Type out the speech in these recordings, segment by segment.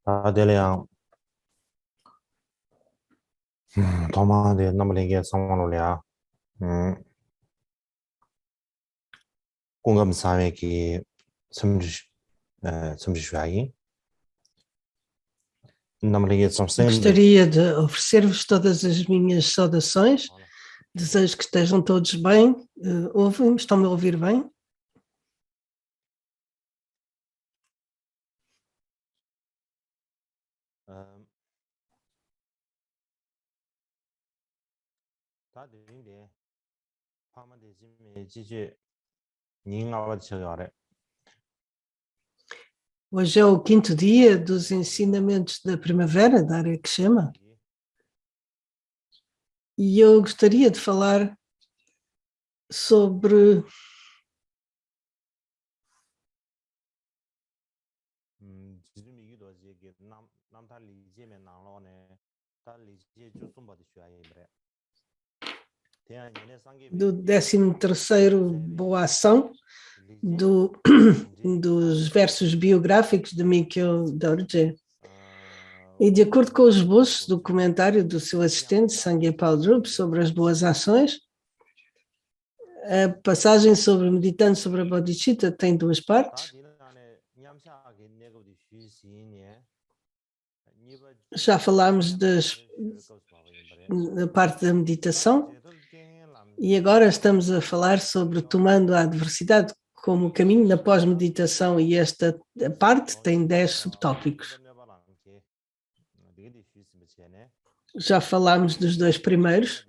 다들이랑 도마데 남리게 상관올이야. 음, 공감 사회기 섬주슈아이. 남리게 섬생 Gostaria de oferecer-vos todas as minhas saudações. Desejo que estejam todos bem. Estão-me a ouvir bem? 다들인데 파마데지메 지지 닝아와 저가래. Hoje é o quinto dia dos ensinamentos da primavera, da área que chama, e eu gostaria de falar sobre 지금이기도 이게 남다 리제메 나로네 다 리제 주숨바디 슈아이브레. do 13º Boa Ação, dos versos biográficos de Mikhail Dorje. E de acordo com os esboços do comentário do seu assistente, Sangyapal Drup, sobre as boas ações, a passagem sobre meditando sobre a Bodhicitta tem duas partes. Já falámos da parte da meditação e agora estamos a falar sobre tomando a adversidade como caminho da pós-meditação, e esta parte tem 10 subtópicos. Já falámos dos dois primeiros.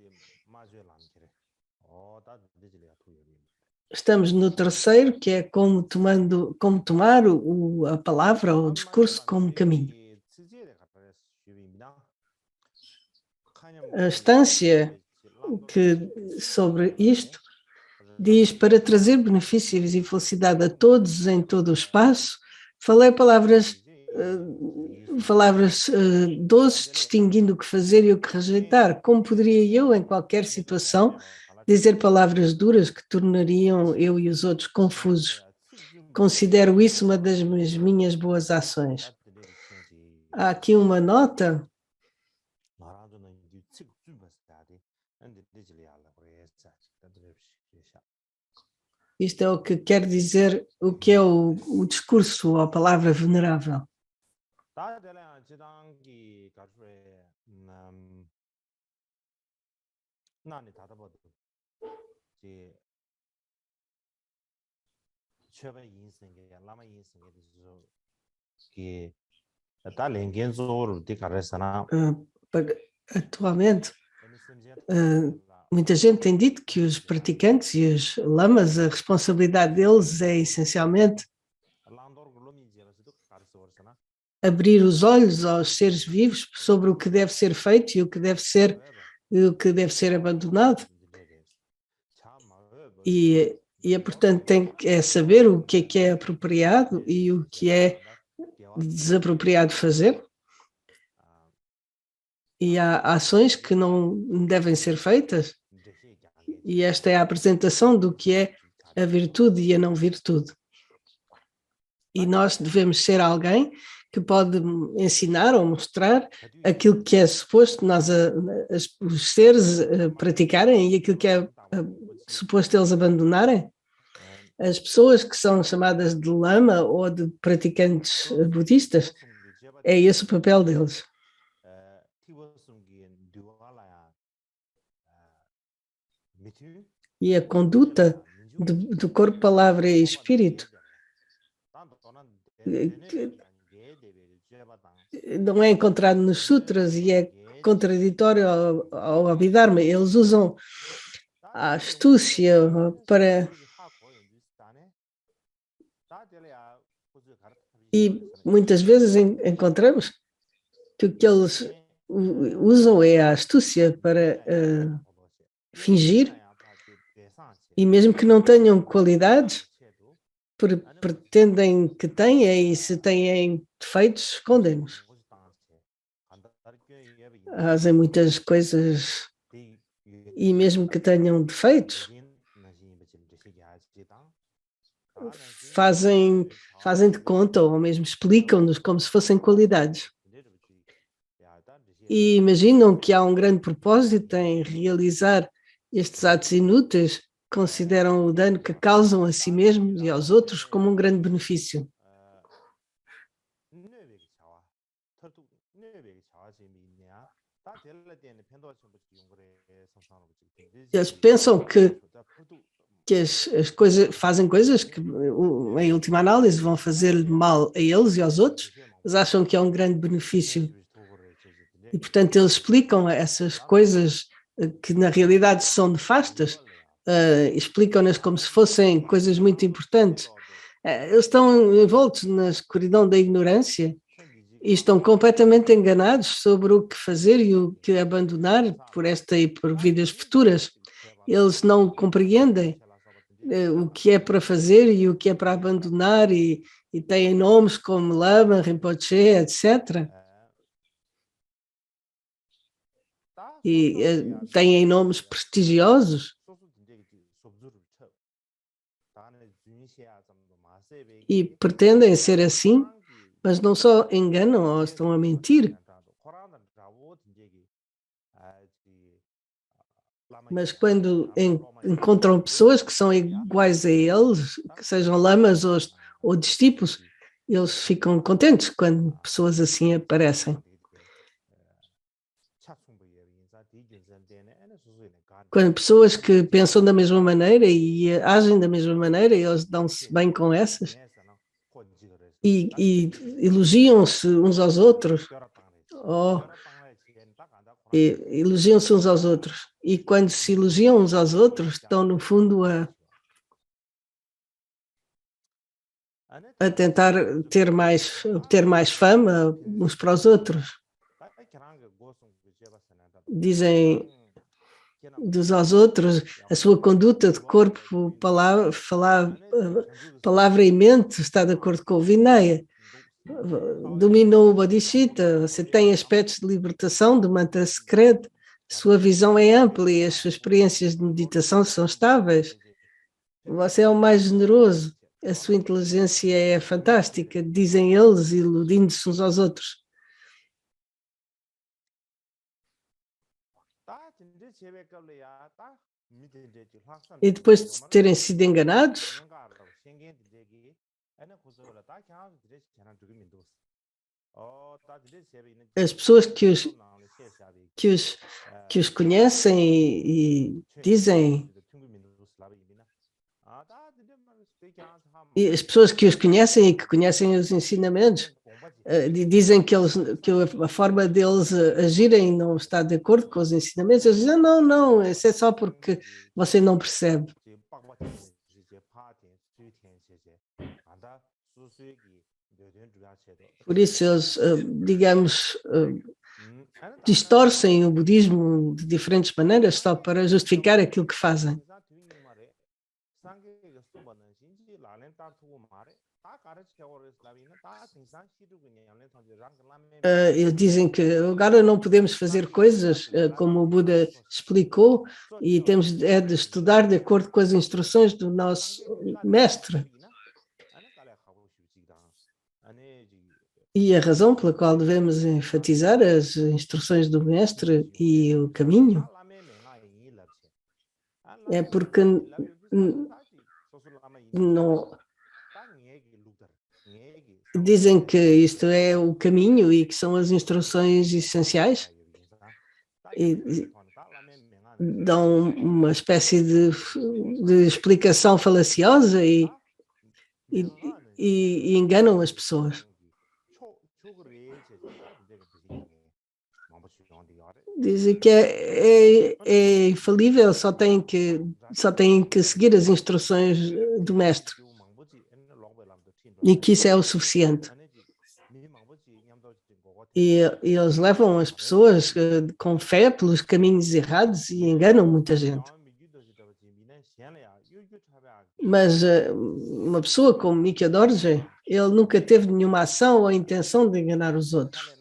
Estamos no terceiro, que é como tomar a palavra ou o discurso como caminho. A estância sobre isto diz: para trazer benefícios e felicidade a todos em todo o espaço, falei palavras doces, distinguindo o que fazer e o que rejeitar. Como poderia eu, em qualquer situação, dizer palavras duras que tornariam eu e os outros confusos? Considero isso uma das minhas boas ações. Há aqui uma nota. Isto é o que quer dizer, o que é o discurso ou a palavra venerável. Atualmente, muita gente tem dito que os praticantes e os lamas, a responsabilidade deles é essencialmente abrir os olhos aos seres vivos sobre o que deve ser feito e o que deve ser abandonado. E portanto, tem que saber o que é apropriado e o que é desapropriado fazer. E há ações que não devem ser feitas. E esta é a apresentação do que é a virtude e a não virtude. E nós devemos ser alguém que pode ensinar ou mostrar aquilo que é suposto os seres praticarem e aquilo que é suposto eles abandonarem. As pessoas que são chamadas de lama ou de praticantes budistas, é esse o papel deles. E a conduta do corpo, palavra e espírito não é encontrado nos sutras e é contraditório ao Abhidharma. Eles usam a astúcia para... E muitas vezes encontramos que o que eles usam é a astúcia para fingir, e mesmo que não tenham qualidades, pretendem que tenham, e se têm defeitos, escondem-nos. Fazem muitas coisas e mesmo que tenham defeitos, fazem fazem de conta ou mesmo explicam-nos como se fossem qualidades. E imaginam que há um grande propósito em realizar estes atos inúteis, consideram o dano que causam a si mesmos e aos outros como um grande benefício. Eles pensam que as coisas fazem coisas que, em última análise, vão fazer mal a eles e aos outros, mas acham que é um grande benefício. E, portanto, eles explicam essas coisas que, na realidade, são nefastas, explicam-nas como se fossem coisas muito importantes. Eles estão envoltos na escuridão da ignorância e estão completamente enganados sobre o que fazer e o que abandonar por esta e por vidas futuras. Eles não compreendem o que é para fazer e o que é para abandonar e têm nomes como Lama, Rinpoche, etc. E têm nomes prestigiosos e pretendem ser assim, mas não só enganam ou estão a mentir, mas quando encontram pessoas que são iguais a eles, que sejam lamas ou discípulos, eles ficam contentes quando pessoas assim aparecem. Quando pessoas que pensam da mesma maneira e agem da mesma maneira, eles dão-se bem com essas e elogiam-se uns aos outros. Elogiam-se uns aos outros. E quando se elogiam uns aos outros, estão, no fundo, a tentar ter mais fama uns para os outros. Dizem dos aos outros a sua conduta de corpo, palavra e mente está de acordo com o Vinaya. Dominou o Bodhisattva, você tem aspectos de libertação do mantra secreto, sua visão é ampla e as suas experiências de meditação são estáveis. Você é o mais generoso, a sua inteligência é fantástica, dizem eles, iludindo-se uns aos outros. E depois de terem sido enganados, as pessoas que os conhecem e dizem, e as pessoas que os conhecem e que conhecem os ensinamentos, dizem que a forma deles agirem não está de acordo com os ensinamentos. Eles dizem, não, isso é só porque você não percebe. Por isso eles, digamos, distorcem o budismo de diferentes maneiras só para justificar aquilo que fazem. Eles dizem que agora não podemos fazer coisas como o Buda explicou e temos de estudar de acordo com as instruções do nosso mestre. E a razão pela qual devemos enfatizar as instruções do mestre e o caminho é porque não dizem que isto é o caminho e que são as instruções essenciais e dão uma espécie de explicação falaciosa e enganam as pessoas. Dizem que é infalível, só têm que seguir as instruções do mestre e que isso é o suficiente. E eles levam as pessoas com fé pelos caminhos errados e enganam muita gente. Mas uma pessoa como Mikya Dorje, ele nunca teve nenhuma ação ou intenção de enganar os outros.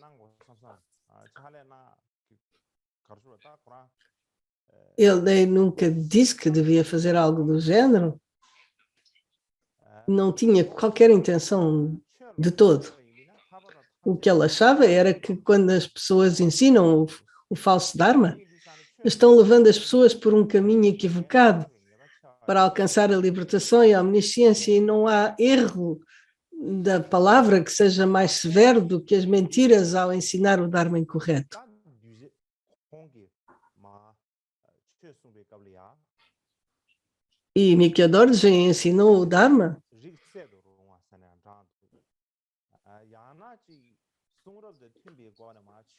Ele nem nunca disse que devia fazer algo do género. não tinha qualquer intenção de todo. O que ele achava era que quando as pessoas ensinam o falso Dharma, estão levando as pessoas por um caminho equivocado para alcançar a libertação e a omnisciência, e não há erro da palavra que seja mais severo do que as mentiras ao ensinar o Dharma incorreto. E Mikyo Dorje ensinou o Dharma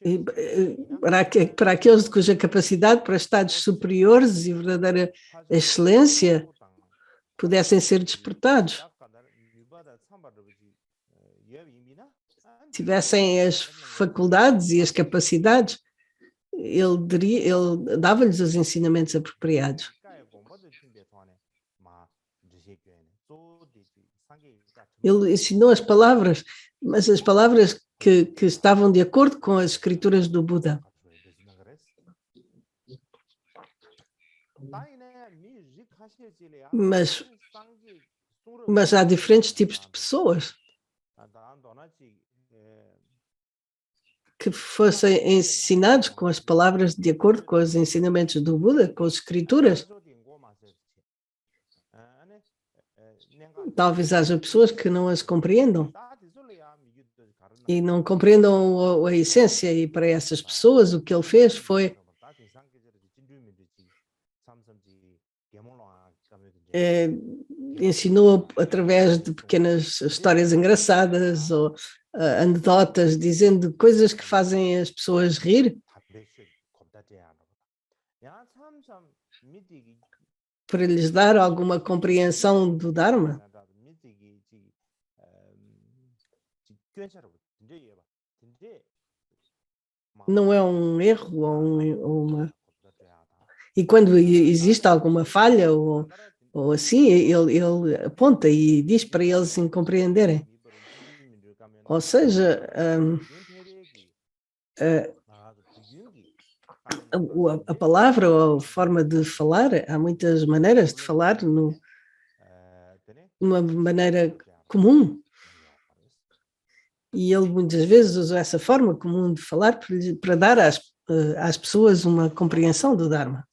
e, para aqueles cuja capacidade para estados superiores e verdadeira excelência pudessem ser despertados. Tivessem as faculdades e as capacidades, ele dava-lhes os ensinamentos apropriados. Ele ensinou as palavras, mas as palavras que estavam de acordo com as escrituras do Buda. Mas há diferentes tipos de pessoas que fossem ensinados com as palavras de acordo com os ensinamentos do Buda, com as escrituras. Talvez haja pessoas que não as compreendam e não compreendam a essência, e para essas pessoas o que ele fez foi ensinou através de pequenas histórias engraçadas ou anedotas, dizendo coisas que fazem as pessoas rir, para lhes dar alguma compreensão do Dharma. Não é um erro ou uma... E quando existe alguma falha ou assim, ele aponta e diz para eles compreenderem. Ou seja, a palavra ou a forma de falar, há muitas maneiras de falar numa maneira comum. E ele muitas vezes usa essa forma comum de falar para dar às pessoas uma compreensão do Dharma.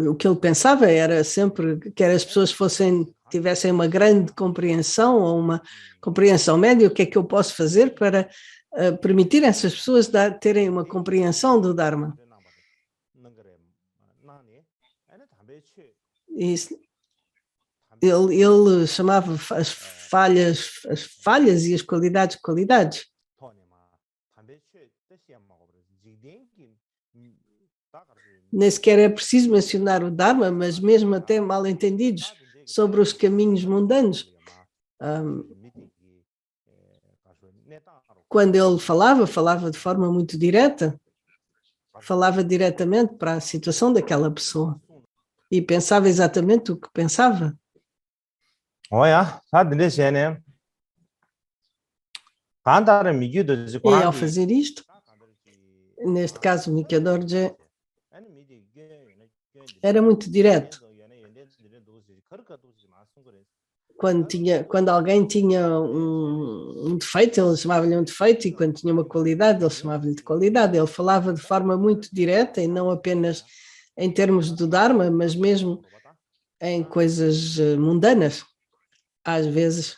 O que ele pensava era sempre que as pessoas tivessem uma grande compreensão ou uma compreensão média. O que é que eu posso fazer para permitir a essas pessoas terem uma compreensão do Dharma? Ele chamava as falhas e as qualidades. Nem sequer é preciso mencionar o Dharma, mas mesmo até mal-entendidos sobre os caminhos mundanos. Quando ele falava de forma muito direta, falava diretamente para a situação daquela pessoa e pensava exatamente o que pensava. E ao fazer isto, neste caso, Mikyo Dorje era muito direto. Quando alguém tinha um defeito, ele chamava-lhe um defeito, e quando tinha uma qualidade, ele chamava-lhe de qualidade. Ele falava de forma muito direta, e não apenas em termos do Dharma, mas mesmo em coisas mundanas, às vezes.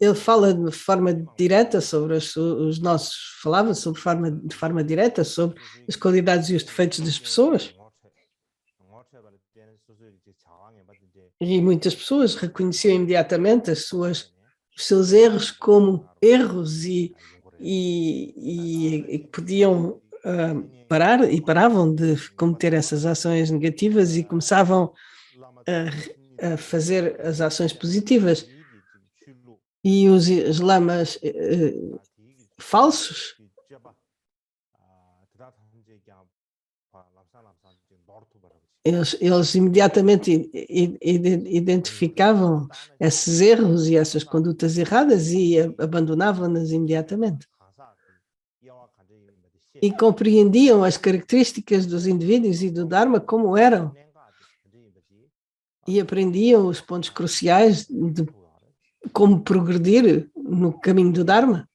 Ele fala de forma direta sobre os nossos, falava de forma direta sobre as qualidades e os defeitos das pessoas. E muitas pessoas reconheciam imediatamente os seus erros como erros e podiam parar, e paravam de cometer essas ações negativas e começavam a fazer as ações positivas. E os lamas falsos Eles imediatamente identificavam esses erros e essas condutas erradas e abandonavam-nas imediatamente. E compreendiam as características dos indivíduos e do Dharma como eram. E aprendiam os pontos cruciais de como progredir no caminho do Dharma.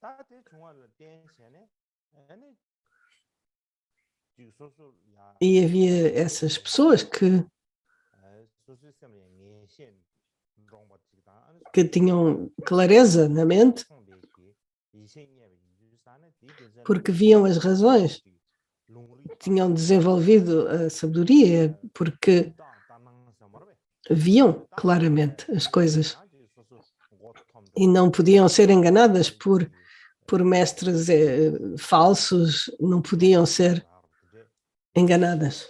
E havia essas pessoas que tinham clareza na mente, porque viam as razões, tinham desenvolvido a sabedoria, porque viam claramente as coisas e não podiam ser enganadas por mestres falsos, não podiam ser enganadas,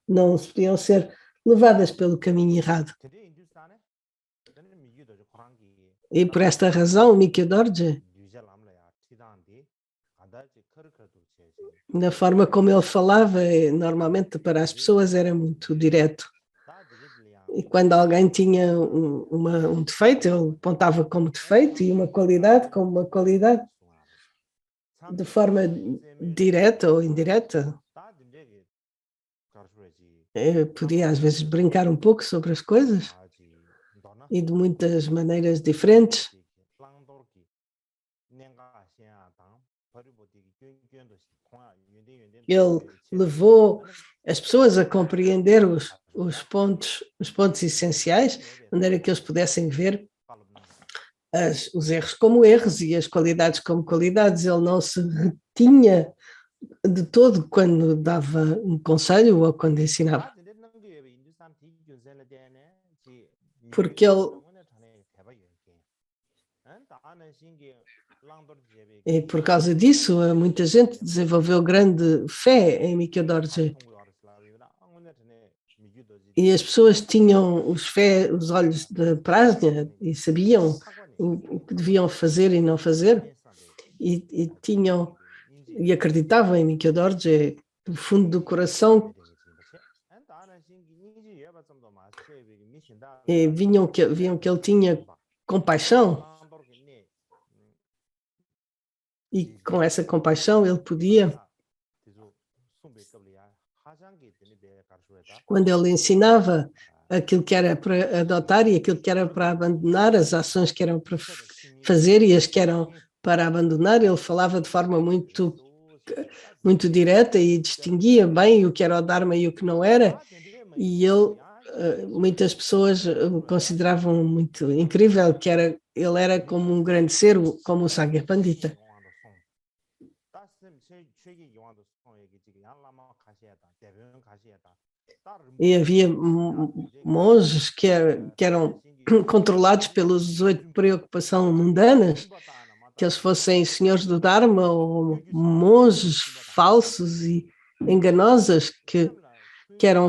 não podiam ser levadas pelo caminho errado. E por esta razão, Mikyo Dorje, na forma como ele falava, normalmente para as pessoas era muito direto. E quando alguém tinha um defeito, ele apontava como defeito e uma qualidade como uma qualidade, de forma direta ou indireta. Eu podia às vezes brincar um pouco sobre as coisas e de muitas maneiras diferentes. Ele levou as pessoas a compreender os pontos essenciais, de maneira que eles pudessem ver os erros como erros e as qualidades como qualidades. Ele não se retinha de todo quando dava um conselho ou quando ensinava. Porque e por causa disso, muita gente desenvolveu grande fé em Mikyo Dorje. E as pessoas tinham os olhos de Prajna e sabiam o que deviam fazer e não fazer. E acreditavam em Mikyo Dorje do fundo do coração. E viam que ele tinha compaixão. E com essa compaixão ele podia, quando ele ensinava aquilo que era para adotar e aquilo que era para abandonar, as ações que eram para fazer e as que eram para abandonar, ele falava de forma muito direta e distinguia bem o que era o Dharma e o que não era. E muitas pessoas o consideravam muito incrível, que ele era como um grande ser, como o Sangha Pandita. E havia monges que eram controlados pelas 8 preocupações mundanas, que eles fossem senhores do Dharma ou monges falsos e enganosos que eram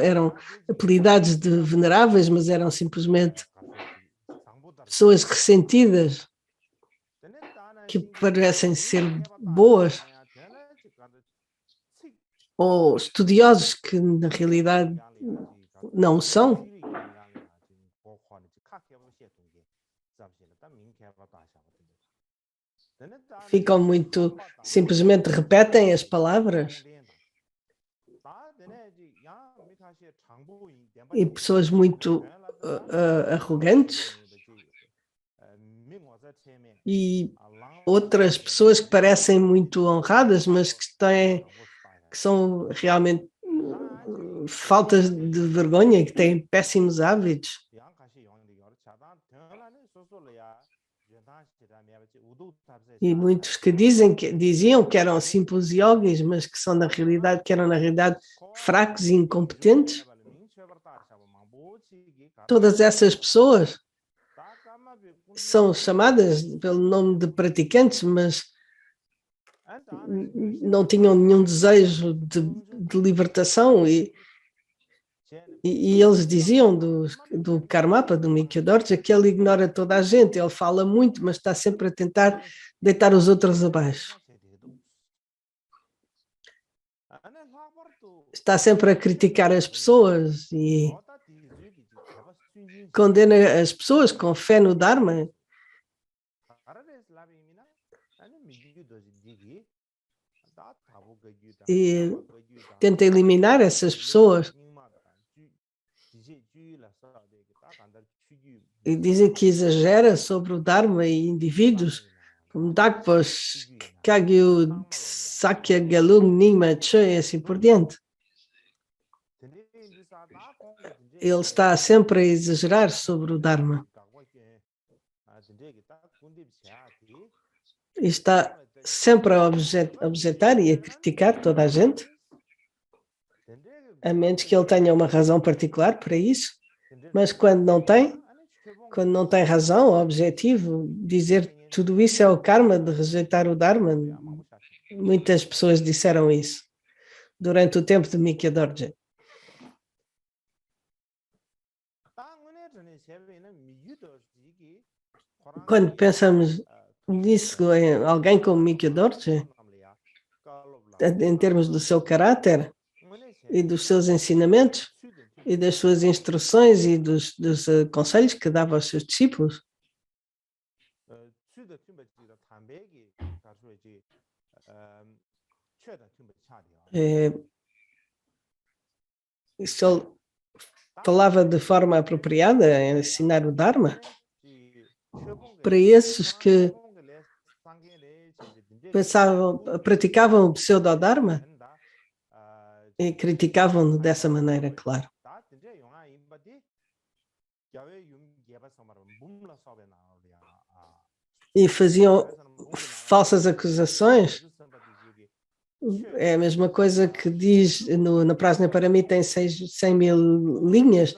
eram apelidados de veneráveis, mas eram simplesmente pessoas ressentidas que parecem ser boas, ou estudiosos que na realidade não são. Ficam muito, simplesmente repetem as palavras. E pessoas muito arrogantes. E outras pessoas que parecem muito honradas, mas que são realmente faltas de vergonha, que têm péssimos hábitos. E muitos que diziam que eram simples yogis, mas que eram na realidade fracos e incompetentes. Todas essas pessoas são chamadas pelo nome de praticantes, mas não tinham nenhum desejo de libertação. E eles diziam do Karmapa, do Mikyo Dorje, que ele ignora toda a gente, ele fala muito, mas está sempre a tentar deitar os outros abaixo. está sempre a criticar as pessoas e condena as pessoas com fé no Dharma e tenta eliminar essas pessoas. E dizem que exagera sobre o Dharma e indivíduos como Dakpas, Kagyu, Sakya, Gelug, Nyingma, Che e assim por diante. Ele está sempre a exagerar sobre o Dharma. E está sempre a objetar e a criticar toda a gente, a menos que ele tenha uma razão particular para isso. Mas quando não tem razão, o objetivo, dizer tudo isso é o karma de rejeitar o Dharma, muitas pessoas disseram isso durante o tempo de Mikya Dorje. Quando pensamos nisso, em alguém como Mikya Dorje, em termos do seu caráter e dos seus ensinamentos e das suas instruções e dos conselhos que dava aos seus discípulos, se ele falava de forma apropriada em ensinar o Dharma, para esses que praticavam o pseudo-dharma e criticavam-no dessa maneira, claro. E faziam falsas acusações. É a mesma coisa que diz na Prajnaparamita, tem 100 mil linhas.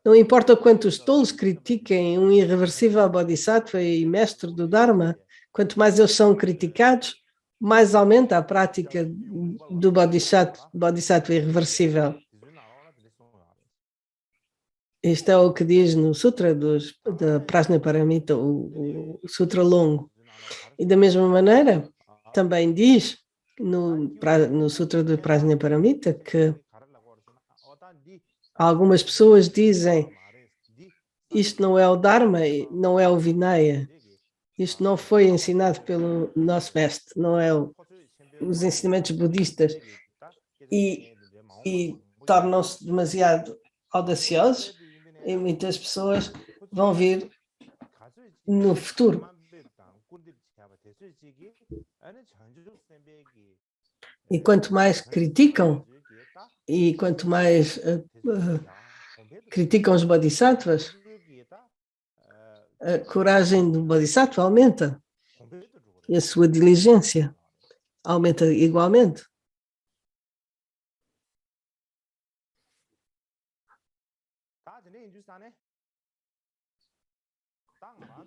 Não importa quantos tolos critiquem um irreversível Bodhisattva e mestre do Dharma, quanto mais eles são criticados, mais aumenta a prática do Bodhisattva irreversível. Isto é o que diz no Sutra da Prajnaparamita, o Sutra longo. E da mesma maneira, também diz no Sutra do Prajnaparamita que algumas pessoas dizem isto não é o Dharma, não é o Vinaya. Isto não foi ensinado pelo nosso mestre, não é os ensinamentos budistas. E tornam-se demasiado audaciosos e muitas pessoas vão vir no futuro. E quanto mais criticam e quanto mais criticam os bodhisattvas, a coragem do bodhisattva aumenta e a sua diligência aumenta igualmente.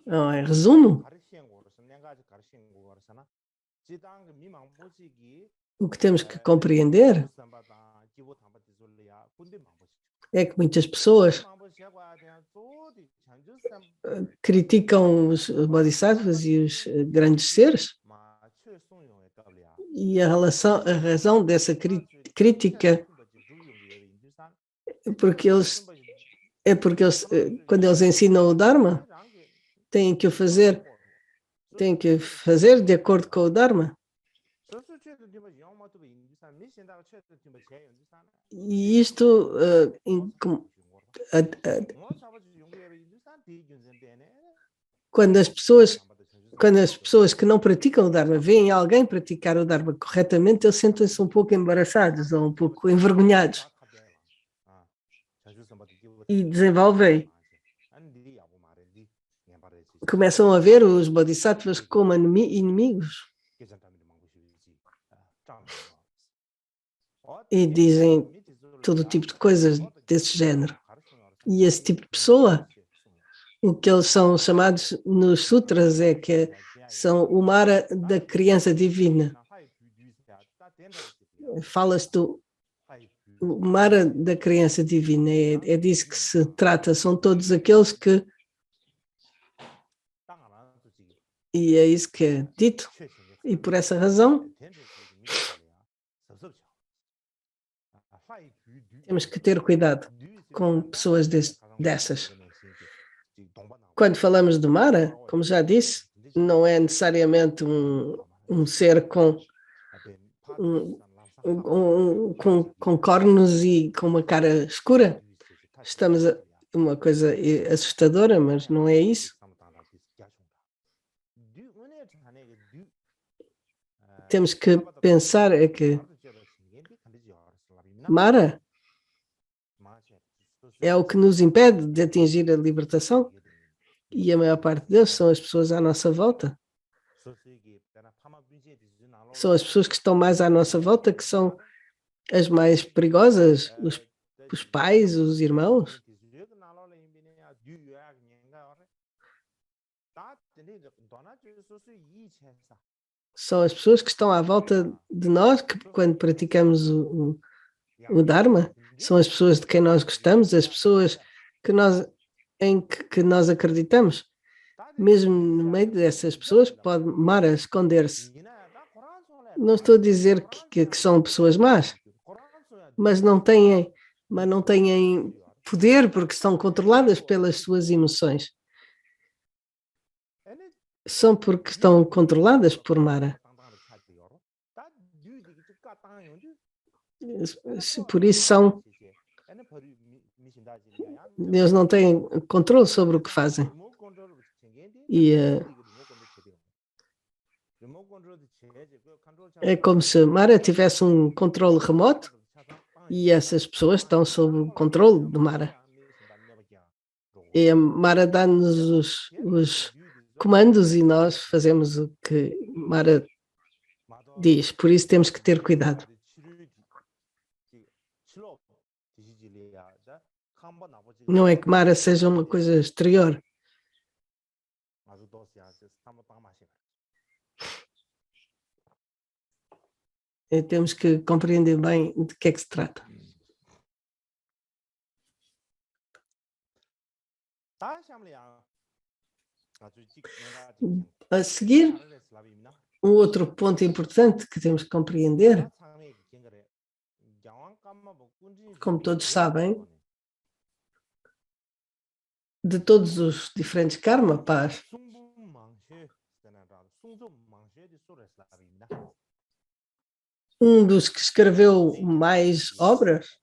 Não, em resumo, o que temos que compreender é que muitas pessoas criticam os bodhisattvas e os grandes seres, e a razão dessa crítica é porque eles, quando eles ensinam o Dharma, têm que fazer de acordo com o Dharma. E isto, quando as pessoas que não praticam o Dharma veem alguém praticar o Dharma corretamente, eles sentem-se um pouco embaraçados ou um pouco envergonhados e desenvolvem. Começam a ver os bodhisattvas como inimigos e dizem todo tipo de coisas desse género. E esse tipo de pessoa, o que eles são chamados nos sutras é que são o Mara da criança divina. Fala-se do Mara da criança divina, é disso que se trata, são todos aqueles que... E é isso que é dito. E por essa razão, Temos que ter cuidado com pessoas dessas. Quando falamos de Mara, como já disse, não é necessariamente um ser com cornos e com uma cara escura. Estamos a uma coisa assustadora, mas não é isso. Temos que pensar que Mara é o que nos impede de atingir a libertação e a maior parte deles são as pessoas à nossa volta. São as pessoas que estão mais à nossa volta que são as mais perigosas, os pais, os irmãos. São as pessoas que estão à volta de nós, que quando praticamos o Dharma, são as pessoas de quem nós gostamos, as pessoas em que nós acreditamos. Mesmo no meio dessas pessoas pode Mara esconder-se. Não estou a dizer que são pessoas más, mas não têm poder porque estão controladas pelas suas emoções. São porque estão controladas por Mara. Por isso eles não têm controle sobre o que fazem. E é como se Mara tivesse um controle remoto e essas pessoas estão sob o controle de Mara. E a Mara dá-nos os comandos e nós fazemos o que Mara diz. Por isso temos que ter cuidado. Não é que Mara seja uma coisa exterior. Temos que compreender bem de que é que se trata. A seguir, um outro ponto importante que temos que compreender, como todos sabem, de todos os diferentes karma-pas, um dos que escreveu mais obras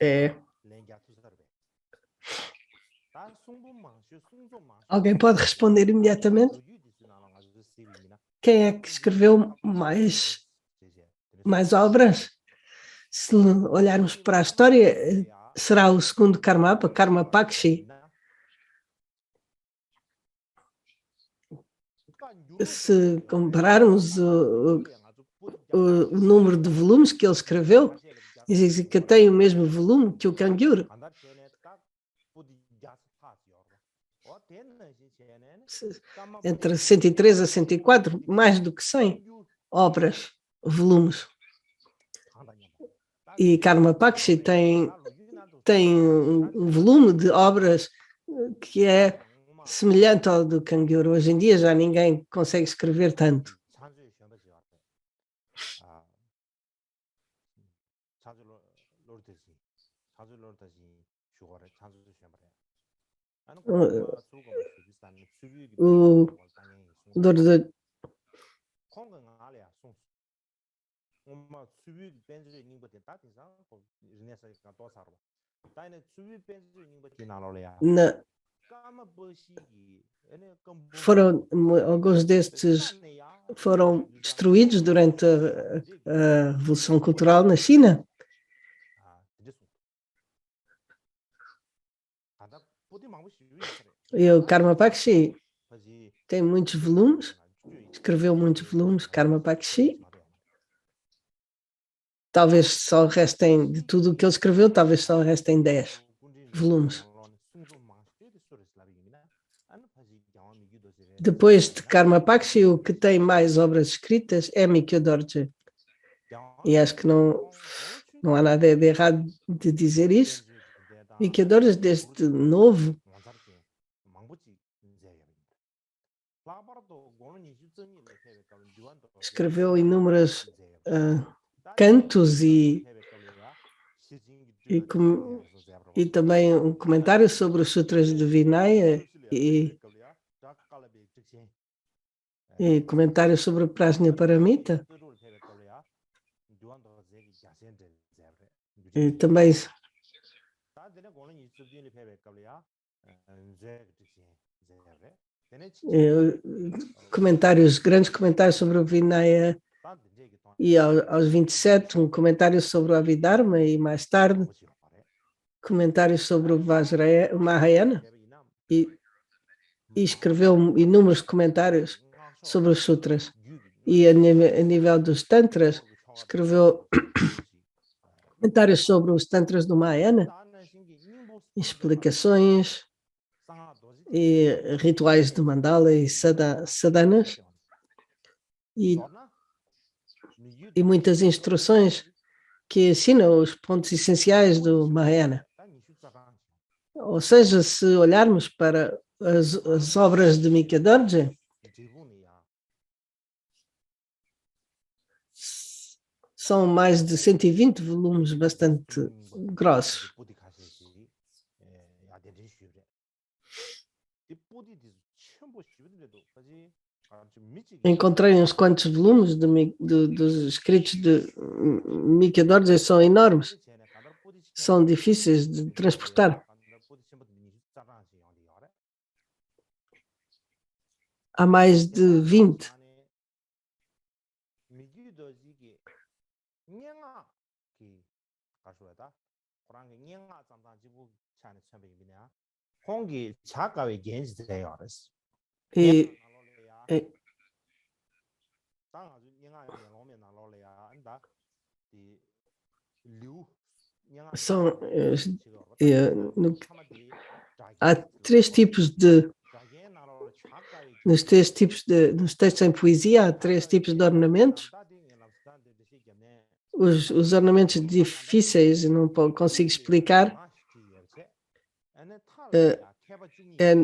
é... Alguém pode responder imediatamente? Quem é que escreveu mais obras? Se olharmos para a história, será o segundo Karmapa, Karmapakshi. Se compararmos o número de volumes que ele escreveu, diz que tem o mesmo volume que o Kangyur. Entre 103 a 104, mais do que 100 obras, volumes. E Karmapakshi tem um volume de obras que é semelhante ao do Kangyur. Hoje em dia já ninguém consegue escrever tanto. Alguns destes foram destruídos durante a Revolução Cultural na China. E o Karmapakshi tem muitos volumes, escreveu muitos volumes, Karmapakshi. Talvez só restem, de tudo o que ele escreveu, talvez só restem 10 volumes. Depois de Karmapakshi, o que tem mais obras escritas é Mikyo Dorje. E acho que não há nada de errado de dizer isso. Mikyo Dorje, desde novo, escreveu inúmeras cantos e também um comentário sobre os sutras de Vinaya e comentário sobre o Prajnaparamita. E também grandes comentários sobre o Vinaya, e aos 27 um comentário sobre o Abhidharma, e mais tarde comentários sobre o Mahayana, e escreveu inúmeros comentários sobre os sutras. E a nível dos tantras, escreveu comentários sobre os tantras do Mahayana, explicações e rituais de mandala e sadhanas, e muitas instruções que ensinam os pontos essenciais do Mahayana. Ou seja, se olharmos para as obras de Mika Dorje, são mais de 120 volumes bastante grossos. Encontrei uns quantos volumes dos escritos de Mika Dorje, são enormes, são difíceis de transportar. Há mais de 20. Há três tipos de nos textos em poesia, há três tipos de ornamentos. Os ornamentos difíceis, não consigo explicar.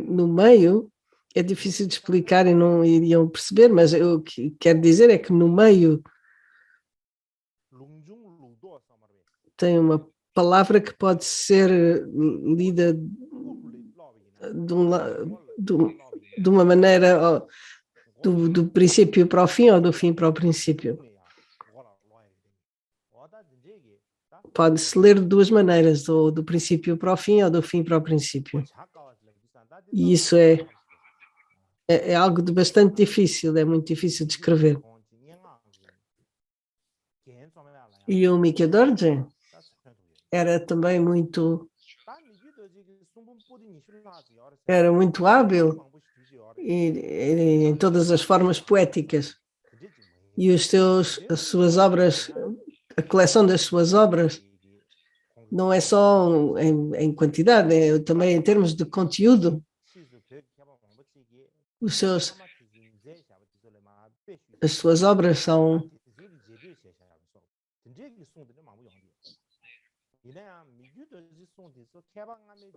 No meio, é difícil de explicar e não iriam perceber, mas o que quero dizer é que no meio tem uma palavra que pode ser lida de uma maneira do princípio para o fim ou do fim para o princípio. Pode-se ler de duas maneiras, ou do princípio para o fim ou do fim para o princípio. E isso é algo de bastante difícil, é muito difícil de escrever. E o Mika Dorje era também muito hábil em todas as formas poéticas. E as suas obras, a coleção das suas obras, não é só em quantidade, é também em termos de conteúdo. As suas obras são...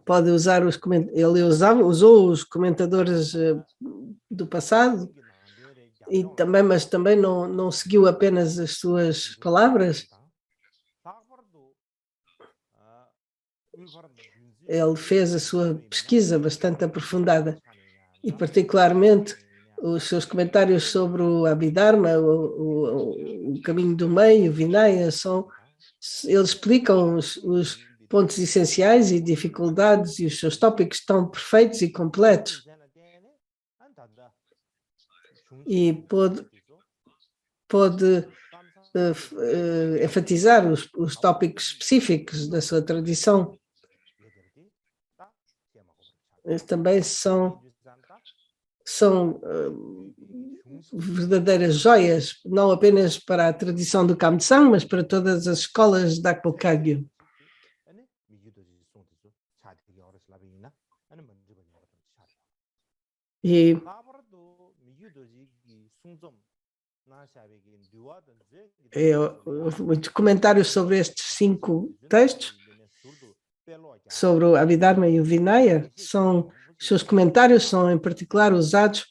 Pode usar ele usou os comentadores do passado, mas também não seguiu apenas as suas palavras. Ele fez a sua pesquisa bastante aprofundada, e particularmente os seus comentários sobre o Abhidharma, o caminho do meio, o Vinaya, eles explicam os pontos essenciais e dificuldades, e os seus tópicos estão perfeitos e completos. E pode enfatizar os tópicos específicos da sua tradição. Eles também são verdadeiras joias, não apenas para a tradição do Kamtsang, mas para todas as escolas da Kagyu. E muitos comentários sobre estes 5 textos, sobre o Abhidharma e o Vinaya, seus comentários são em particular usados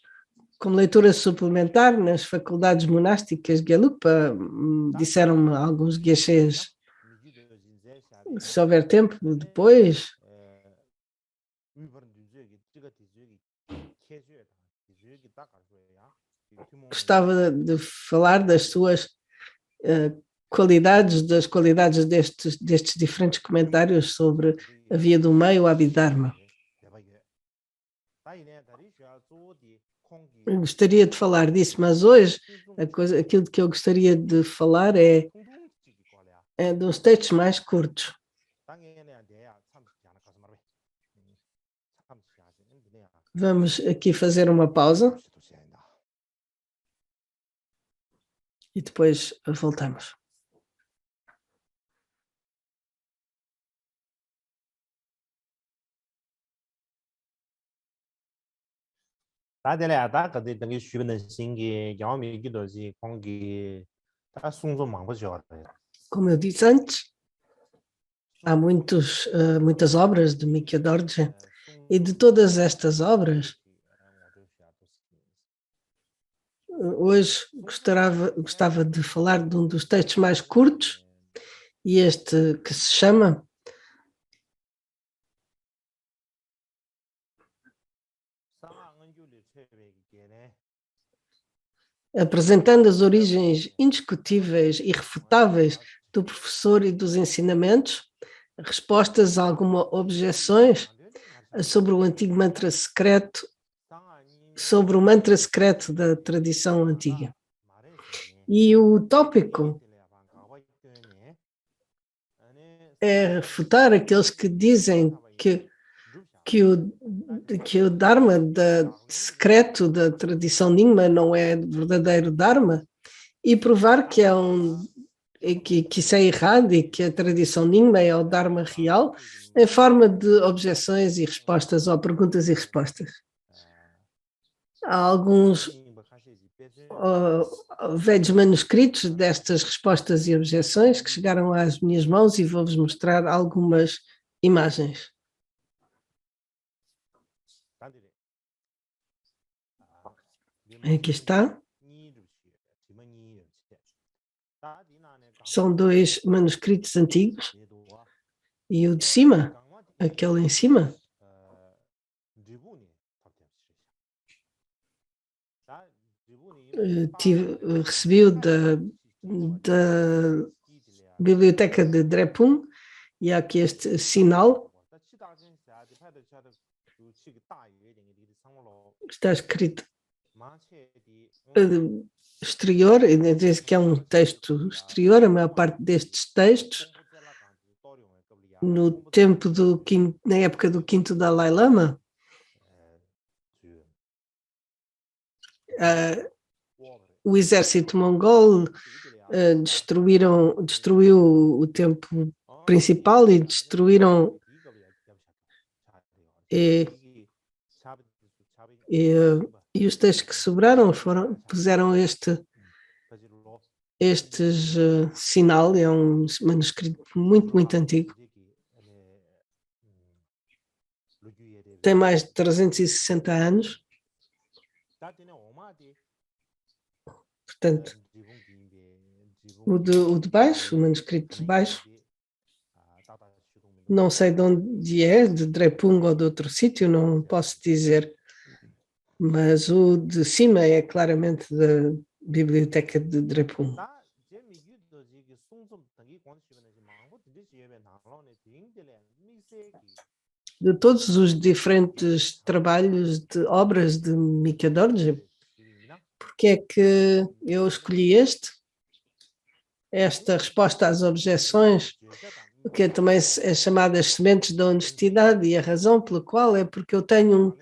como leitura suplementar nas faculdades monásticas de Gelugpa, disseram-me alguns geshes, se houver tempo depois, gostava de falar das suas qualidades, das qualidades destes diferentes comentários sobre a via do meio, a Abhidharma. Eu gostaria de falar disso, mas hoje aquilo que eu gostaria de falar é dos textos mais curtos. Vamos aqui fazer uma pausa e depois voltamos. Como eu disse antes, há muitas obras de Mikya Dorje, e de todas estas obras, hoje gostava de falar de um dos textos mais curtos, e este que se chama Apresentando as origens indiscutíveis e irrefutáveis do professor e dos ensinamentos, respostas a algumas objeções sobre o antigo mantra secreto, sobre o mantra secreto da tradição antiga. E o tópico é refutar aqueles que dizem que o Dharma secreto da tradição Nyingma não é verdadeiro Dharma, e provar que que isso é errado e que a tradição Nyingma é o Dharma real, em forma de objeções e respostas, ou perguntas e respostas. Há alguns velhos manuscritos destas respostas e objeções que chegaram às minhas mãos e vou-vos mostrar algumas imagens. Aqui está. São dois manuscritos antigos e o de cima, aquele em cima, recebi-o da biblioteca de Drepung, e há aqui este sinal. Está escrito exterior, diz que é um texto exterior. A maior parte destes textos, no tempo na época do quinto Dalai Lama, o exército mongol destruiu o templo principal e destruíram e os textos que sobraram puseram este sinal. É um manuscrito muito, muito antigo. Tem mais de 360 anos. Portanto, o de baixo, o manuscrito de baixo, não sei de onde é, de Drepung ou de outro sítio, não posso dizer, mas o de cima é claramente da biblioteca de Drepung. De todos os diferentes trabalhos de obras de Mikya Dorje, porque é que eu escolhi esta resposta às objeções, que também é chamada as sementes da honestidade, e a razão pela qual é porque eu tenho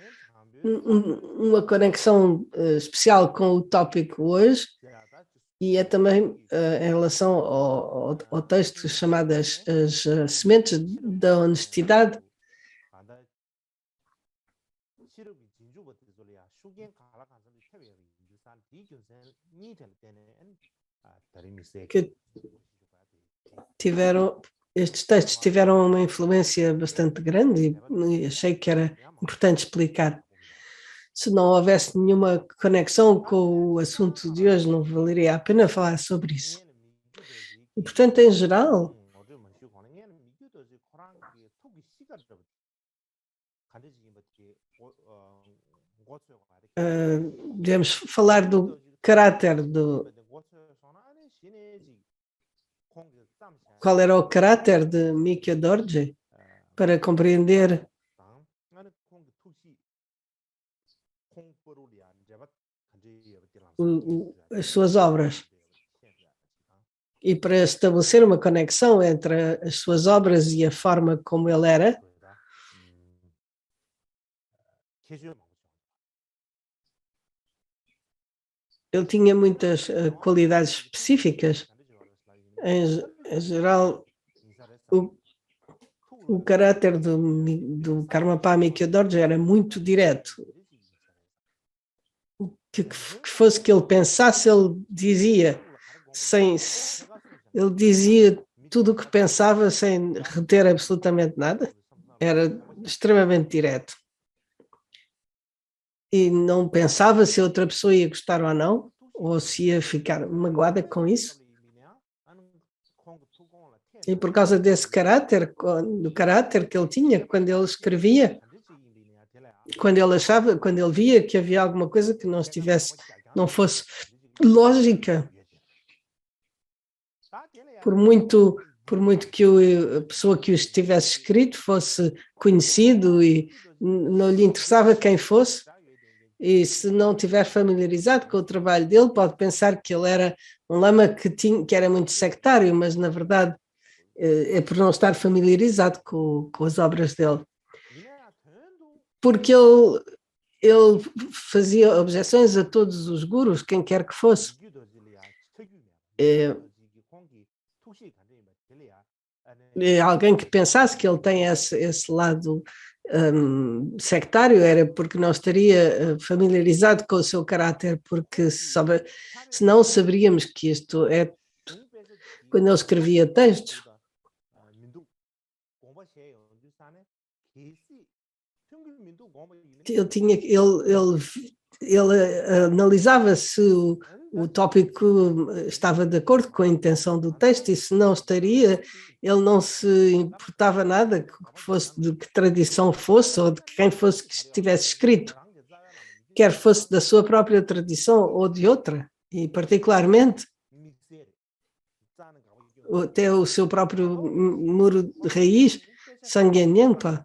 uma conexão especial com o tópico hoje, e é também em relação ao texto chamado as sementes da honestidade. Que estes textos tiveram uma influência bastante grande, e achei que era importante explicar. Se não houvesse nenhuma conexão com o assunto de hoje, não valeria a pena falar sobre isso. E, portanto, em geral, devemos falar do caráter qual era o caráter de Mikya Dorje para compreender as suas obras e para estabelecer uma conexão entre as suas obras e a forma como ele era. Ele tinha muitas qualidades específicas. Em geral, o caráter do Karmapa Mikya Dorje era muito direto. Que fosse que ele pensasse, ele dizia tudo o que pensava sem reter absolutamente nada. Era extremamente direto. E não pensava se outra pessoa ia gostar ou não, ou se ia ficar magoada com isso. E por causa desse caráter, do caráter que ele tinha, quando ele escrevia, quando ele via que havia alguma coisa que não fosse lógica, por muito que a pessoa que o tivesse escrito fosse conhecido e não lhe interessava quem fosse, e se não estiver familiarizado com o trabalho dele, pode pensar que ele era um lama que era muito sectário, mas na verdade é por não estar familiarizado com as obras dele. Porque ele fazia objeções a todos os gurus, quem quer que fosse. Alguém que pensasse que ele tem esse lado sectário era porque não estaria familiarizado com o seu caráter, porque senão saberíamos que isto é quando ele escrevia textos. Ele analisava se o tópico estava de acordo com a intenção do texto e se não estaria, ele não se importava nada que fosse de que tradição fosse ou de quem fosse que estivesse escrito, quer fosse da sua própria tradição ou de outra, e particularmente até o seu próprio muro de raiz, Sangyenyenpa.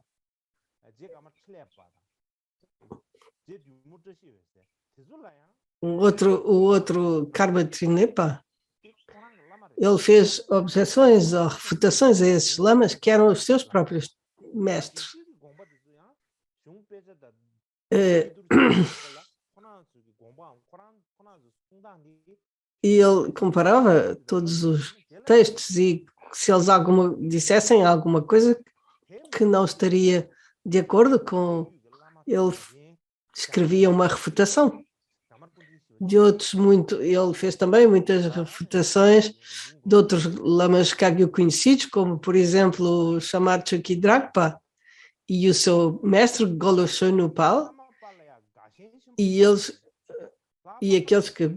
O outro Karma Trinepa, ele fez objeções ou refutações a esses lamas que eram os seus próprios mestres. E ele comparava todos os textos e se eles dissessem alguma coisa que não estaria de acordo com, ele escrevia uma refutação. De outros, ele fez também muitas refutações de outros lamas Kagyu conhecidos, como, por exemplo, o Shamar Choki Dragpa e o seu mestre Golosho Nupal, e aqueles que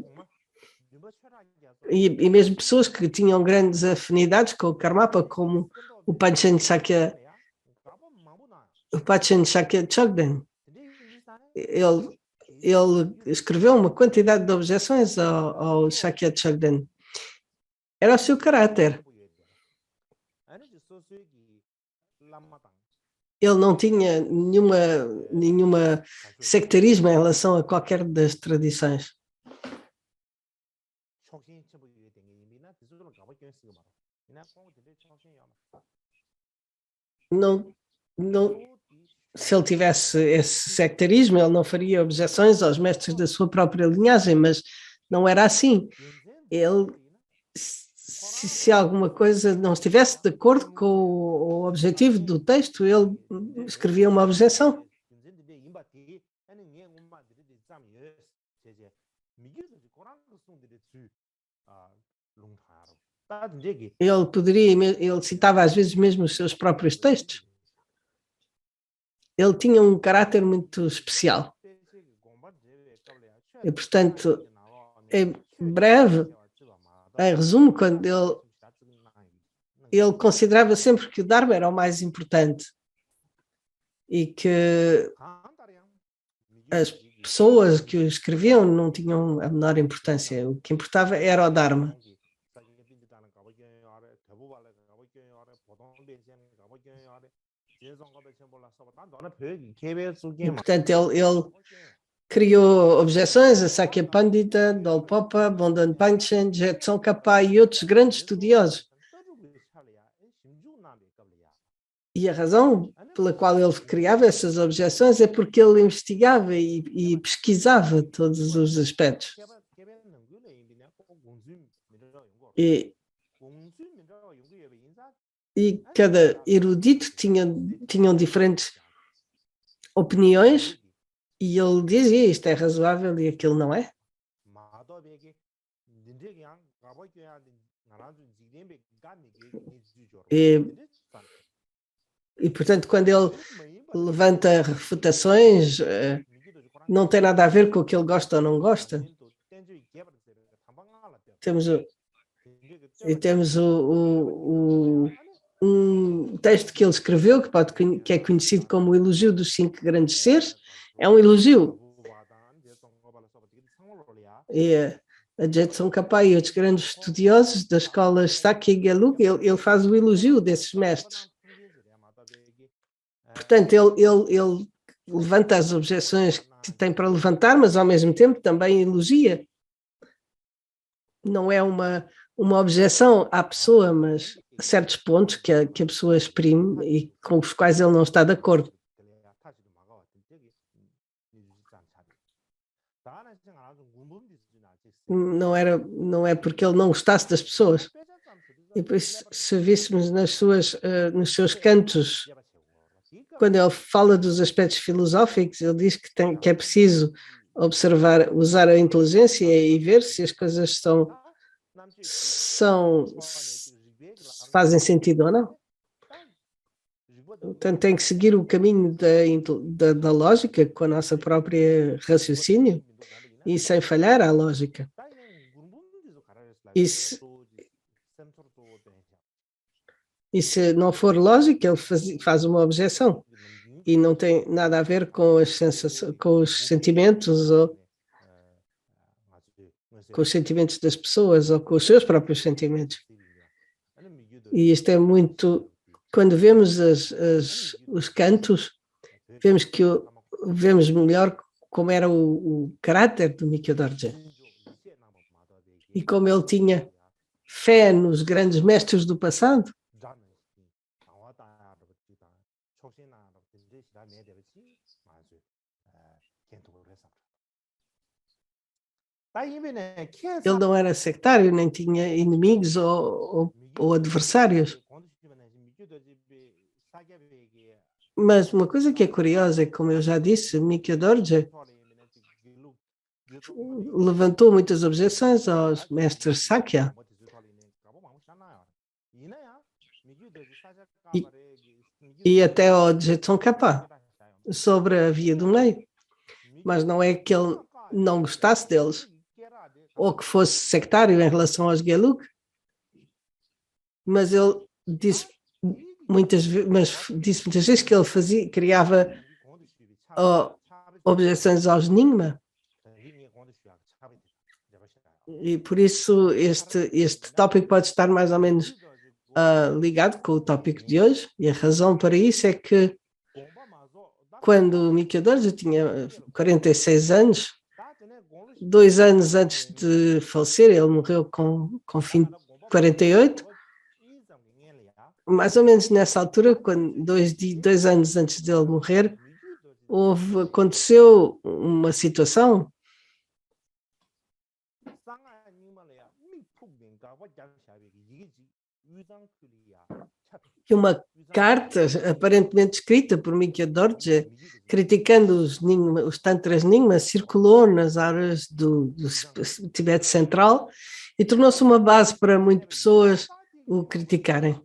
e mesmo pessoas que tinham grandes afinidades com o Karmapa, como o Panchen Shakya Chogden. Ele escreveu uma quantidade de objeções ao Shakya Chogden. Era o seu caráter. Ele não tinha nenhuma sectarismo em relação a qualquer das tradições. Se ele tivesse esse sectarismo, ele não faria objeções aos mestres da sua própria linhagem, mas não era assim. Ele, se alguma coisa não estivesse de acordo com o objetivo do texto, ele escrevia uma objeção. Ele citava às vezes mesmo os seus próprios textos. Ele tinha um caráter muito especial. E, portanto, em breve, em resumo, quando ele considerava sempre que o Dharma era o mais importante e que as pessoas que o escreviam não tinham a menor importância. O que importava era o Dharma. E, portanto, ele criou objeções a Sakya Pandita, Dolpopa, Bondan Panchen, Je Tsongkhapa e outros grandes estudiosos. E a razão pela qual ele criava essas objeções é porque ele investigava e pesquisava todos os aspectos. E cada erudito tinham diferentes opiniões e ele dizia isto é razoável e aquilo não é. E portanto, quando ele levanta refutações, não tem nada a ver com o que ele gosta ou não gosta. Temos um texto que ele escreveu, que é conhecido como o Elogio dos Cinco Grandes Seres. É um elogio. E a Je Tsongkhapa e outros grandes estudiosos das escolas Sakya e Gelug, ele faz o elogio desses mestres. Portanto, ele levanta as objeções que tem para levantar, mas ao mesmo tempo também elogia. Não é uma objeção à pessoa, mas a certos pontos que a pessoa exprime e com os quais ele não está de acordo. Não é porque ele não gostasse das pessoas. E por isso, se víssemos nos seus cantos, quando ele fala dos aspectos filosóficos, ele diz que é preciso observar, usar a inteligência e ver se as coisas fazem sentido ou não. Portanto, tem que seguir o caminho da lógica com a nossa própria raciocínio e sem falhar à lógica. E se não for lógica, ele faz uma objeção e não tem nada a ver com os sentimentos ou com os sentimentos das pessoas ou com os seus próprios sentimentos. E isto é muito... Quando vemos os cantos, vemos melhor como era o caráter do Mikyo Dorje. E como ele tinha fé nos grandes mestres do passado. Ele não era sectário, nem tinha inimigos ou adversários. Mas uma coisa que é curiosa é, como eu já disse, Mikyo Dorje levantou muitas objeções aos mestres Sakya. E até ao Je Tsongkhapa, sobre a via do meio. Mas não é que ele não gostasse deles, ou que fosse sectário em relação aos Gelug, mas ele disse muitas vezes que ele criava objeções aos Nyingma. E por isso este tópico pode estar mais ou menos ligado com o tópico de hoje, e a razão para isso é que quando o Mikyo Dorje tinha 46 anos, 2 anos antes de falecer, ele morreu com fim de 48, mais ou menos nessa altura, quando 2 anos antes dele morrer, aconteceu uma situação que uma carta aparentemente escrita por Mikyo Dorje, criticando os Tantras Nyingma, circulou nas áreas do Tibete Central e tornou-se uma base para muitas pessoas o criticarem.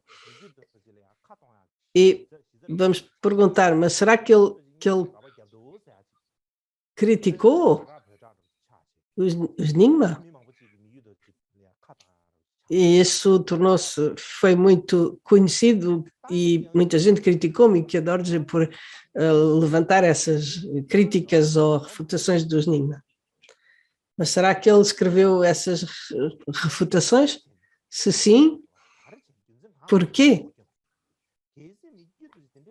E vamos perguntar, mas será que ele criticou os Nyingma. E isso foi muito conhecido e muita gente criticou-me que Dorje por levantar essas críticas ou refutações dos Nyingma. Mas será que ele escreveu essas refutações? Se sim, por quê?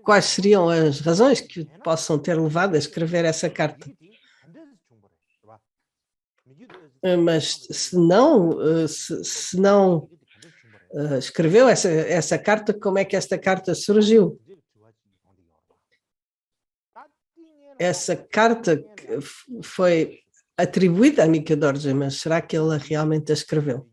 Quais seriam as razões que possam ter levado a escrever essa carta? Mas se não escreveu essa carta, como é que esta carta surgiu? Essa carta foi atribuída a Mika Dorje, mas será que ele realmente a escreveu?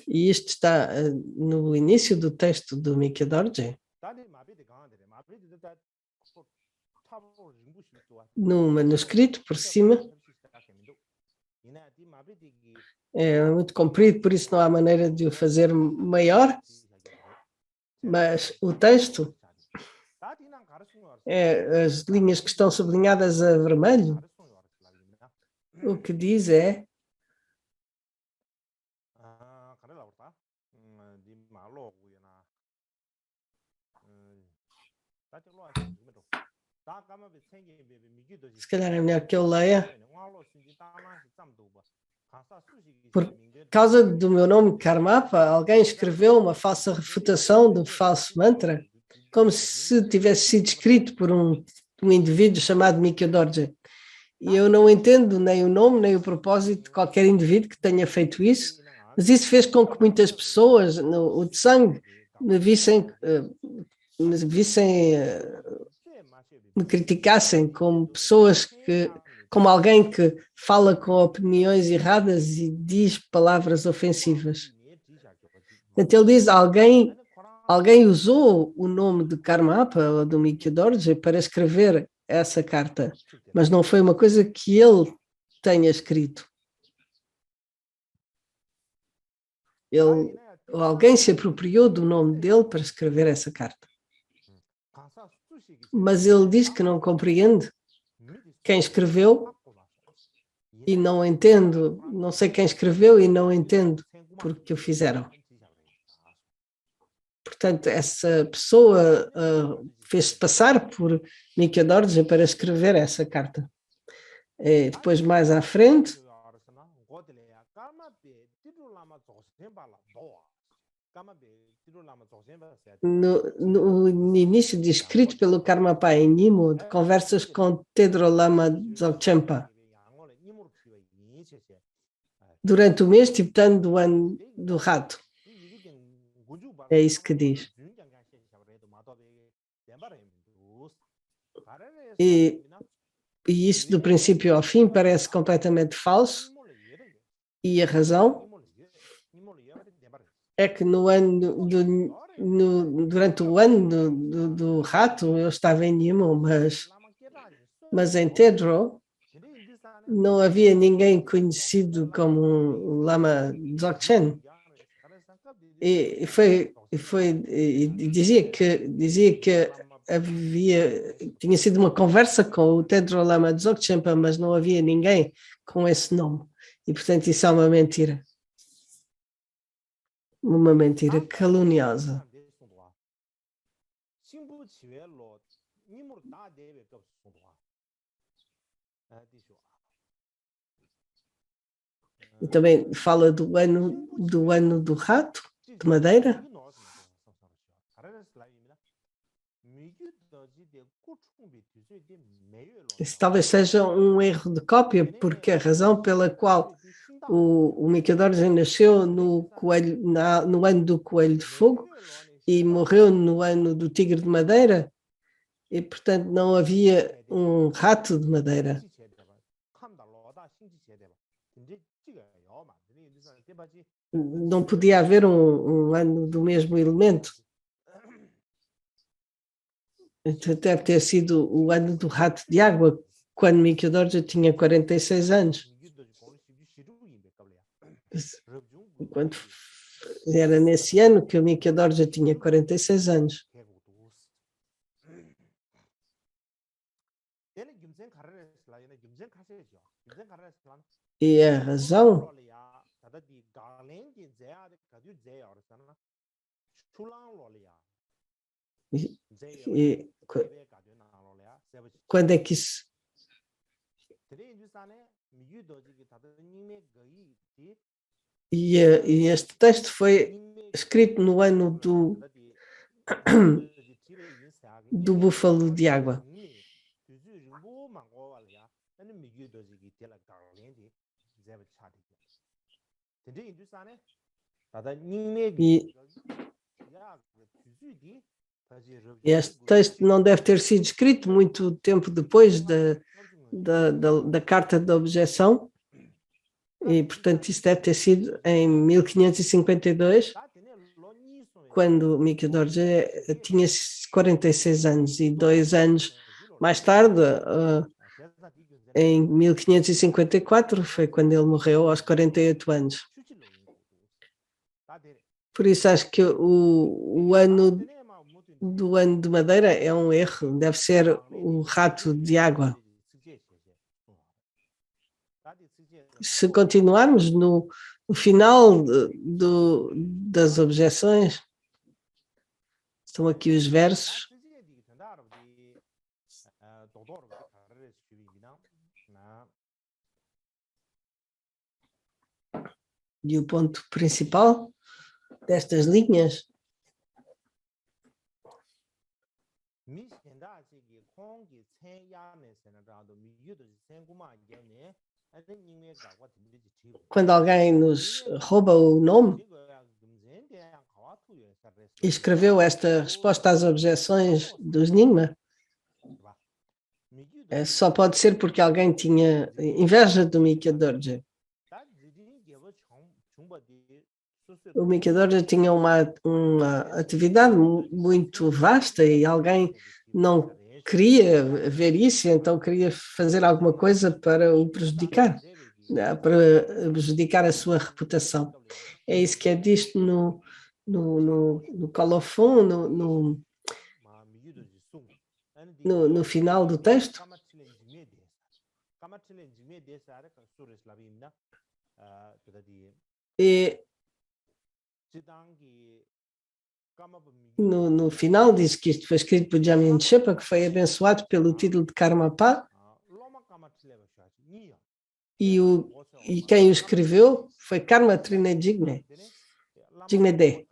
E isto está no início do texto do Mika Dorje. No manuscrito, por cima, é muito comprido, por isso não há maneira de o fazer maior, mas o texto, as linhas que estão sublinhadas a vermelho, o que diz é se calhar é melhor que eu leia. Por causa do meu nome Karmapa, alguém escreveu uma falsa refutação do falso mantra, como se tivesse sido escrito por um indivíduo chamado Mika Dorje. E eu não entendo nem o nome, nem o propósito de qualquer indivíduo que tenha feito isso, mas isso fez com que muitas pessoas no Tsang me criticassem como pessoas como alguém que fala com opiniões erradas e diz palavras ofensivas. Então ele diz, alguém usou o nome de Karmapa ou do Mika Dorje para escrever essa carta, mas não foi uma coisa que ele tenha escrito. Alguém se apropriou do nome dele para escrever essa carta. Mas ele diz que não compreende quem escreveu e não entendo, não sei quem escreveu e não entendo porque o fizeram. Portanto, essa pessoa fez-se passar por Mika Dorje para escrever essa carta. E depois, mais à frente, no início de escrito pelo Karmapa em Nimo, de conversas com Tedro Lama Dzogchenpa, durante o mês tibetano do ano do rato. É isso que diz. E isso do princípio ao fim parece completamente falso, e a razão é que durante o ano do rato eu estava em Nimo, mas em Tedro não havia ninguém conhecido como Lama Dzogchen. E dizia que tinha sido uma conversa com o Tedro Lama Dzogchenpa, mas não havia ninguém com esse nome. E, portanto, isso é uma mentira. Uma mentira caluniosa. E também fala do ano do rato, de madeira. Isso talvez seja um erro de cópia, porque a razão pela qual o Mika Dorje nasceu no ano do coelho de fogo e morreu no ano do tigre de madeira, e portanto não havia um rato de madeira. Não podia haver um ano do mesmo elemento. Deve ter sido o ano do rato de água, quando Mika Dorje tinha 46 anos. Quando era nesse ano que o Mikhail Dorje tinha 46 anos. E a razão e quando é que isso... E este texto foi escrito no ano do búfalo de água. E este texto não deve ter sido escrito muito tempo depois da carta de objeção, e portanto isso deve ter sido em 1552, quando Mikhail Dorje tinha 46 anos, e 2 anos mais tarde, em 1554, foi quando ele morreu aos 48 anos. Por isso acho que o ano do ano de Madeira é um erro, deve ser o rato de água. Se continuarmos no final das objeções, estão aqui os versos. E o ponto principal destas linhas quando alguém nos rouba o nome e escreveu esta resposta às objeções do Nyingma, só pode ser porque alguém tinha inveja do Mikhail Dorje. O Mikhail Dorje tinha uma atividade muito vasta e alguém não queria ver isso, então queria fazer alguma coisa para o prejudicar, para prejudicar a sua reputação. É isso que é disto no colofon, no final do texto. E no final diz que isto foi escrito por Jamyang Shepa, que foi abençoado pelo título de Karmapa, e quem o escreveu foi Karma Trine Jigme De.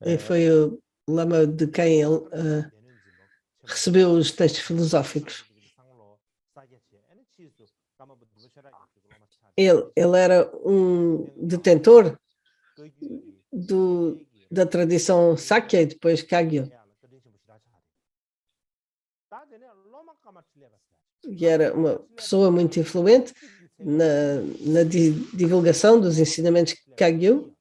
E foi o lama de quem ele recebeu os textos filosóficos. Ele era um detentor da tradição Sakya e depois Kagyu. E era uma pessoa muito influente na divulgação dos ensinamentos Kagyu.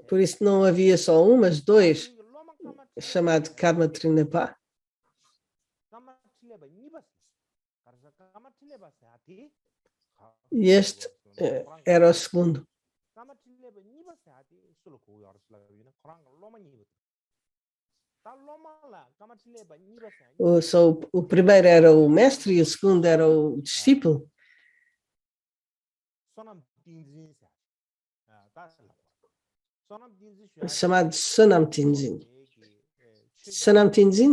Por isso não havia só um, mas dois, chamado Karma Trinapa. E este era o segundo. O primeiro era o mestre e o segundo era o discípulo. Chamado Sonam Tenzin. Sonam Tenzin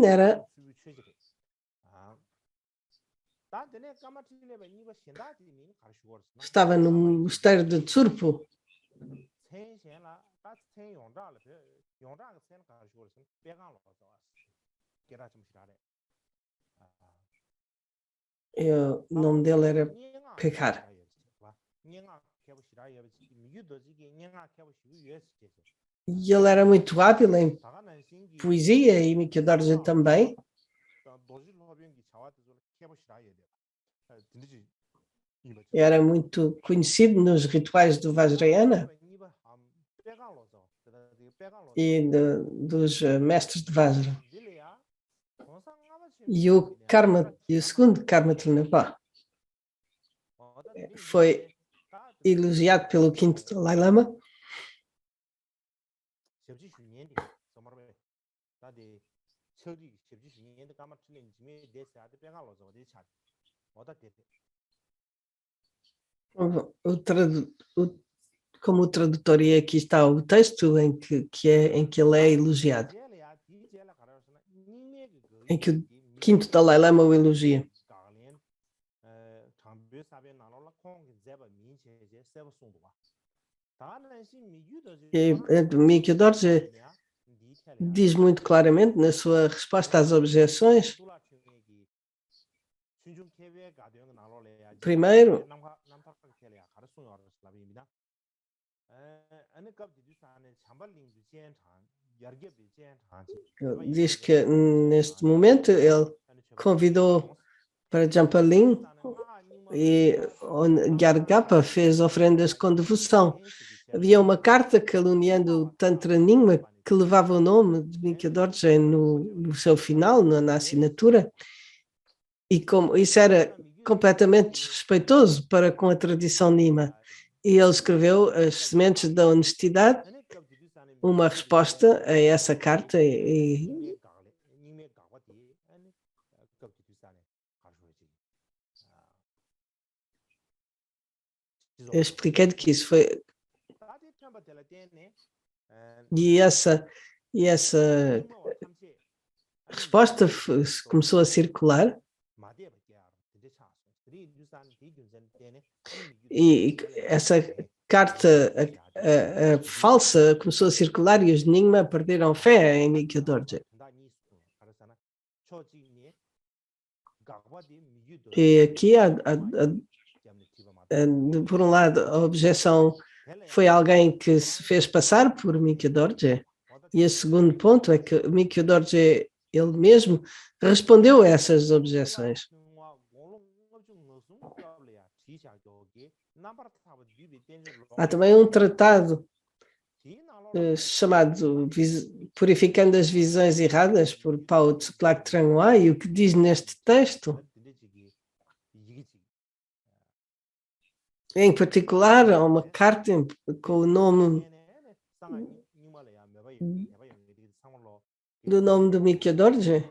estava no mosteiro de Tsurpo. O nome dele era Pekar. E ele era muito hábil em poesia e Mikhail Dorje também. Era muito conhecido nos rituais do Vajrayana. e dos mestres de Vajra. E o segundo Karma Trinapa foi elogiado pelo quinto Dalai Lama. Como o tradutor, e aqui está o texto em que ele é elogiado, em que o quinto Dalai Lama o elogia. E Mikyo Dorje diz muito claramente na sua resposta às objeções, primeiro, diz que neste momento ele convidou para Jampalim e Gyargapa fez ofrendas com devoção. Havia uma carta caluniando o Tantra Nyingma que levava o nome de Mikyo Dorje no seu final, na assinatura, e como isso era completamente desrespeitoso para com a tradição Nima. E ele escreveu As Sementes da Honestidade, uma resposta a essa carta, e eu expliquei que isso foi. E essa resposta começou a circular. E essa carta falsa começou a circular e os Nyingma perderam fé em Mikyo Dorje. E aqui, por um lado, a objeção foi alguém que se fez passar por Mikyo Dorje, e o segundo ponto é que Mikyo Dorje, ele mesmo, respondeu a essas objeções. Há também um tratado chamado Purificando as Visões Erradas, por Pao Tsuklak Trangwa, e o que diz neste texto, em particular, há uma carta com o nome do Mikyo Dorje,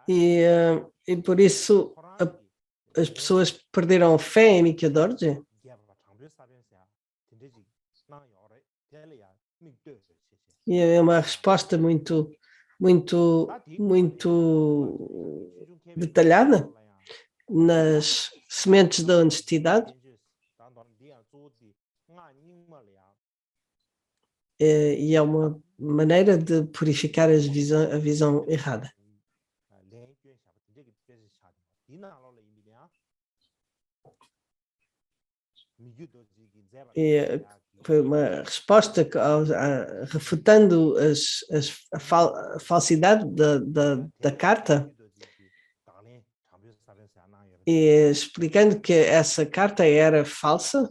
e por isso as pessoas perderam fé em Mikyo Dorje. E é uma resposta muito detalhada nas sementes da honestidade. E é uma maneira de purificar a visão errada. E foi uma resposta refutando a falsidade da carta, e explicando que essa carta era falsa,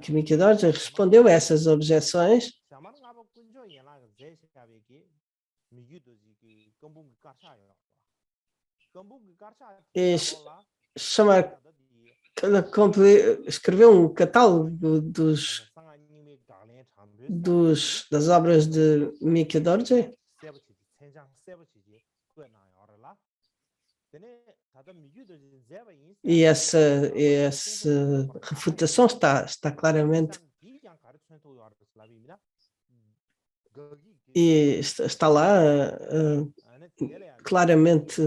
que Mikyo Dorje respondeu a essas objeções e escreveu um catálogo das obras de Mikyo Dorje. E essa refutação está claramente e está lá claramente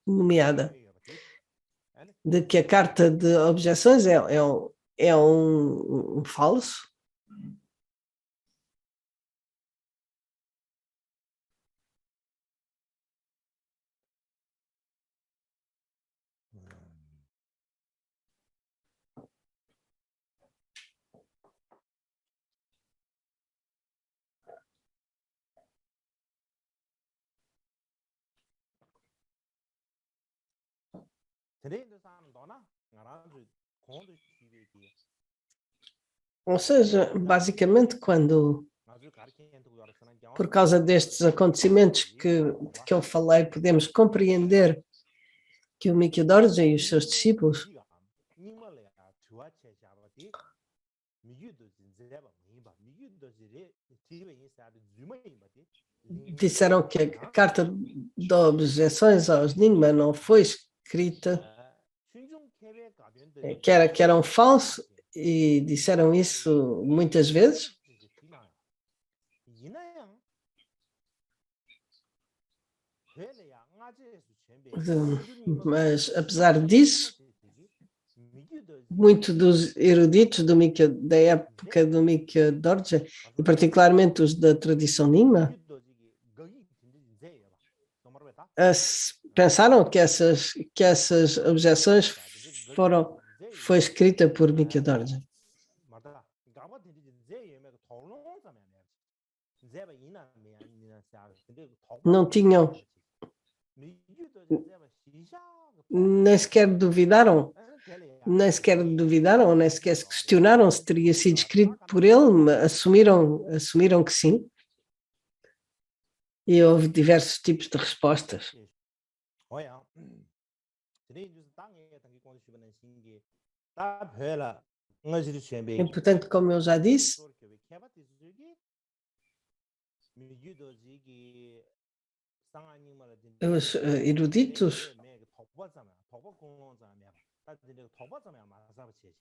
nomeada, de que a carta de objeções é um falso. Ou seja, basicamente, quando, por causa destes acontecimentos de que eu falei, podemos compreender que o Mikio Dorje e os seus discípulos disseram que a carta de objeções aos Nyingma não foi escrita, que era um falso, e disseram isso muitas vezes. Mas, apesar disso, muitos dos eruditos da época do Mikio Dorje, e particularmente os da tradição Nyingma, pensaram que essas objeções foi escrita por Mikio Dorje. Não tinham, nem sequer duvidaram, nem sequer se questionaram se teria sido escrito por ele, assumiram que sim. E houve diversos tipos de respostas. E, portanto, como eu já disse, os eruditos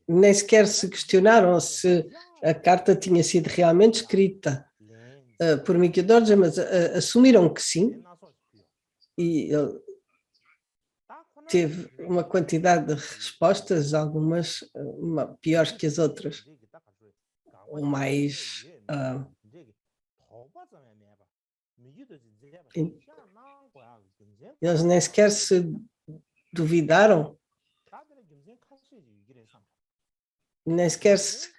nem sequer se questionaram se a carta tinha sido realmente escrita por Mikio Dorje, mas assumiram que sim, e ele teve uma quantidade de respostas, algumas piores que as outras, ou mais... eles nem sequer se duvidaram, nem sequer se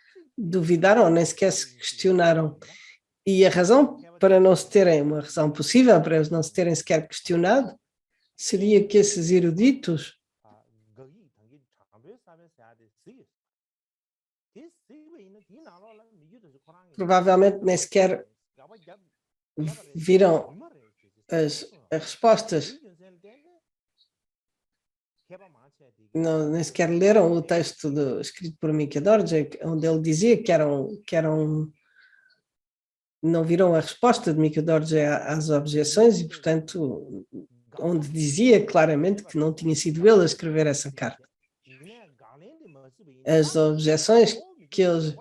questionaram. E a razão para não se terem, uma razão possível para eles não se terem sequer questionado, seria que esses eruditos provavelmente nem sequer viram as respostas, nem sequer leram o texto escrito por Mikio Dorje, onde ele dizia não viram a resposta de Mikio Dorje às objeções e, portanto, onde dizia claramente que não tinha sido ele a escrever essa carta. As objeções que eles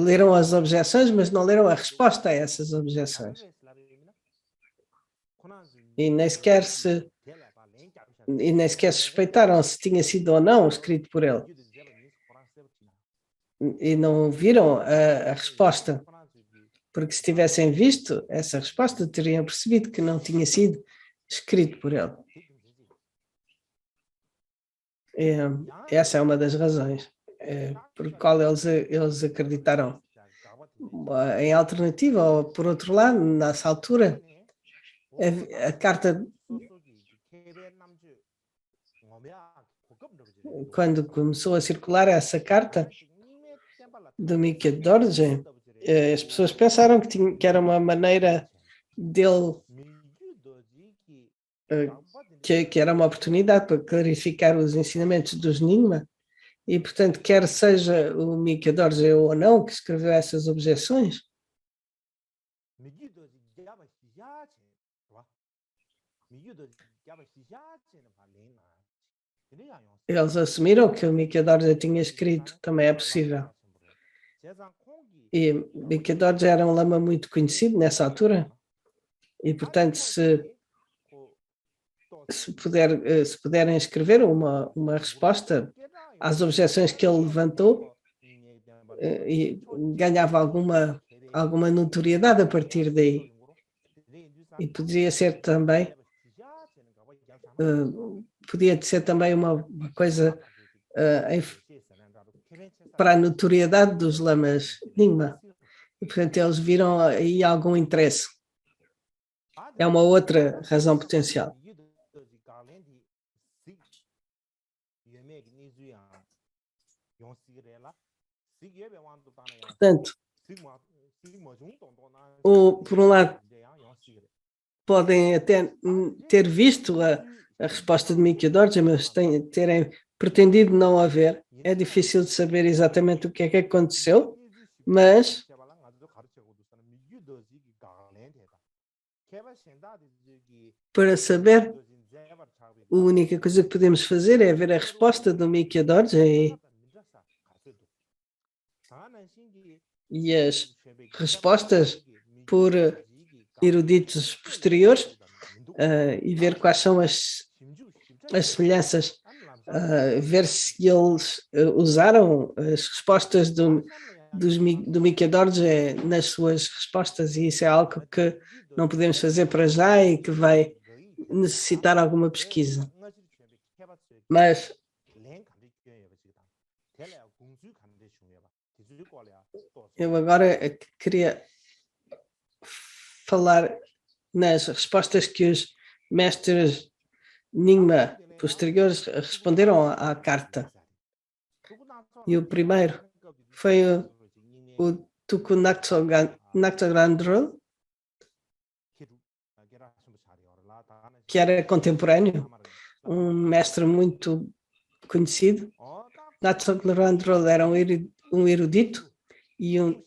leram as objeções, mas não leram a resposta a essas objeções. E nem sequer suspeitaram se tinha sido ou não escrito por ele. E não viram a resposta, porque se tivessem visto essa resposta, teriam percebido que não tinha sido escrito por ele. Essa é uma das razões por qual eles acreditaram em alternativa, ou por outro lado, nessa altura, a carta, quando começou a circular essa carta do Mikio Dorje, as pessoas pensaram que era uma maneira dele, que era uma oportunidade para clarificar os ensinamentos dos Nyingma, e, portanto, quer seja o Mikio Dorje ou não que escreveu essas objeções, eles assumiram que o Mikio Dorje tinha escrito, também é possível. E Mikio Dorje era um lama muito conhecido nessa altura, e, portanto, se puderem escrever uma resposta às objeções que ele levantou, e ganhava alguma notoriedade a partir daí. E podia ser também uma coisa para a notoriedade dos lamas Nyingma. E, portanto, eles viram aí algum interesse. É uma outra razão potencial. Portanto, por um lado, podem até ter visto a resposta de Mickey Dorje, mas terem pretendido não a ver. É difícil de saber exatamente o que é que aconteceu, mas para saber, a única coisa que podemos fazer é ver a resposta do Mickey Dorje e as respostas por eruditos posteriores e ver quais são as semelhanças, ver se eles usaram as respostas do Mickey Dorje nas suas respostas, e isso é algo que não podemos fazer para já e que vai necessitar alguma pesquisa. Mas eu agora queria falar nas respostas que os mestres Nyingma posteriores responderam à carta. E o primeiro foi o Tuku Naktograndro, que era contemporâneo, um mestre muito conhecido. Naktograndro era um erudito e um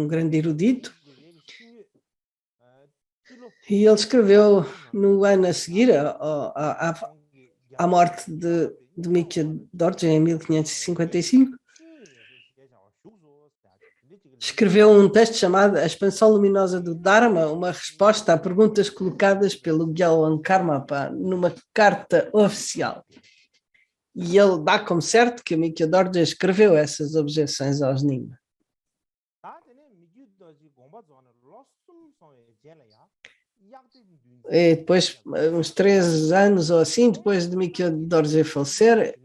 grande erudito. E ele escreveu no ano a seguir à morte de Mickey Dorje, em 1555, escreveu um texto chamado A Expansão Luminosa do Dharma, uma resposta a perguntas colocadas pelo Gyalwang Karmapa numa carta oficial. E ele dá como certo que Mickey Dorje escreveu essas objeções aos Nyingma. E depois, uns 3 anos ou assim, depois de Mickey Dorje falecer,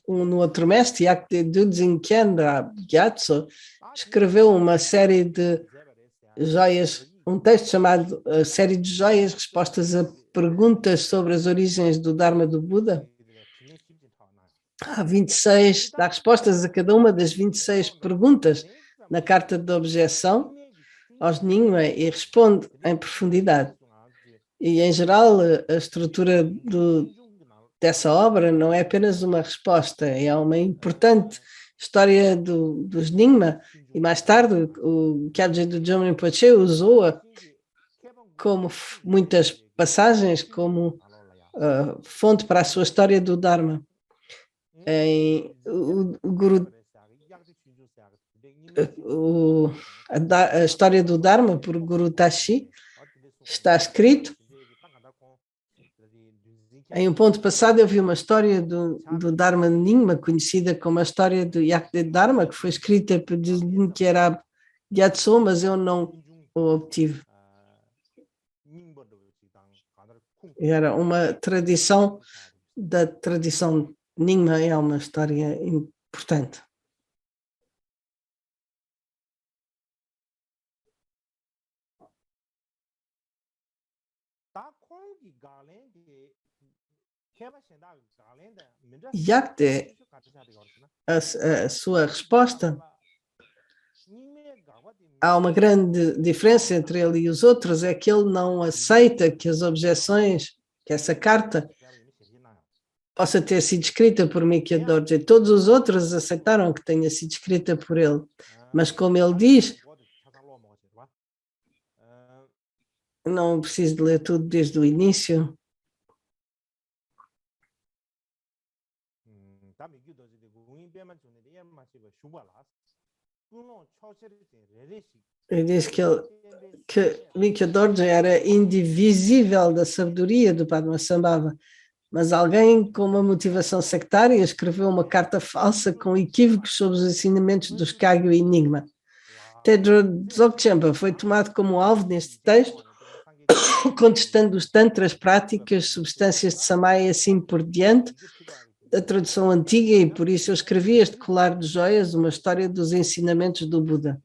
no outro mestre, Yakde Dudzin Kendra Gyatso, escreveu uma série de joias, um texto chamado A Série de Joias, Respostas a Perguntas sobre as Origens do Dharma do Buda. Há 26, dá respostas a cada uma das 26 perguntas na carta de objeção aos Nyingma e responde em profundidade. E, em geral, a estrutura dessa obra não é apenas uma resposta, é uma importante história dos Nyingma, e mais tarde o Kyabje do Jomrin Rinpoche usou-a como muitas passagens, como fonte para a sua história do Dharma. A história do Dharma por Guru Tashi está escrito. Em um ponto passado eu vi uma história do Dharma Nyingma, conhecida como a história do Yakde Dharma, que foi escrita por Gyatso Gyatso, mas eu não o obtive. Era uma tradição da tradição Nyingma, é uma história importante. Yakde, a sua resposta, há uma grande diferença entre ele e os outros, é que ele não aceita que as objeções, que essa carta possa ter sido escrita por Mickey Dorje. Todos os outros aceitaram que tenha sido escrita por ele, mas como ele diz, não preciso de ler tudo desde o início. Ele diz que Mickey Dorje era indivisível da sabedoria do Padmasambhava, mas alguém com uma motivação sectária escreveu uma carta falsa com equívocos sobre os ensinamentos dos Kagyu e Nyingma. Tedro Dzogchen foi tomado como alvo neste texto, contestando os tantras, práticas, substâncias de samaya e assim por diante, da tradução antiga, e por isso eu escrevi este colar de joias, uma história dos ensinamentos do Buda.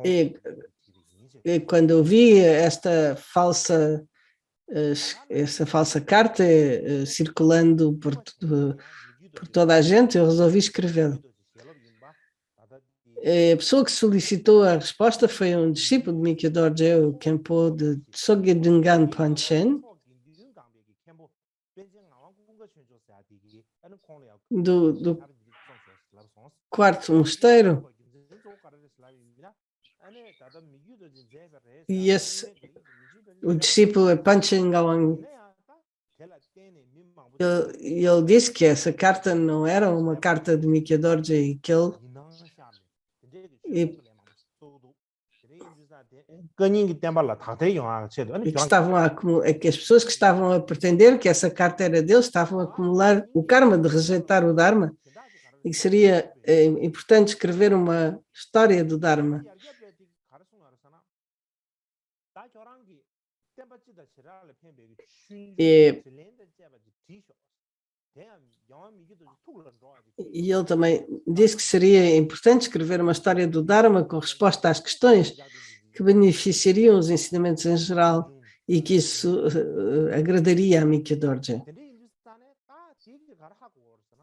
E, e quando eu vi essa falsa carta circulando por toda a gente, eu resolvi escrevê-la. A pessoa que solicitou a resposta foi um discípulo de Mikyo Dorje, o Khenpo de Tsogye Dungan Panchen, do quarto mosteiro. E o discípulo é Panchen Ngawang. Ele disse que essa carta não era uma carta de Mikyo Dorje e que ele que as pessoas que estavam a pretender que essa carta era deles estavam a acumular o karma de rejeitar o Dharma e que seria importante escrever uma história do Dharma. E ele também disse que seria importante escrever uma história do Dharma com resposta às questões que beneficiariam os ensinamentos em geral e que isso agradaria a Mikyo Dorje.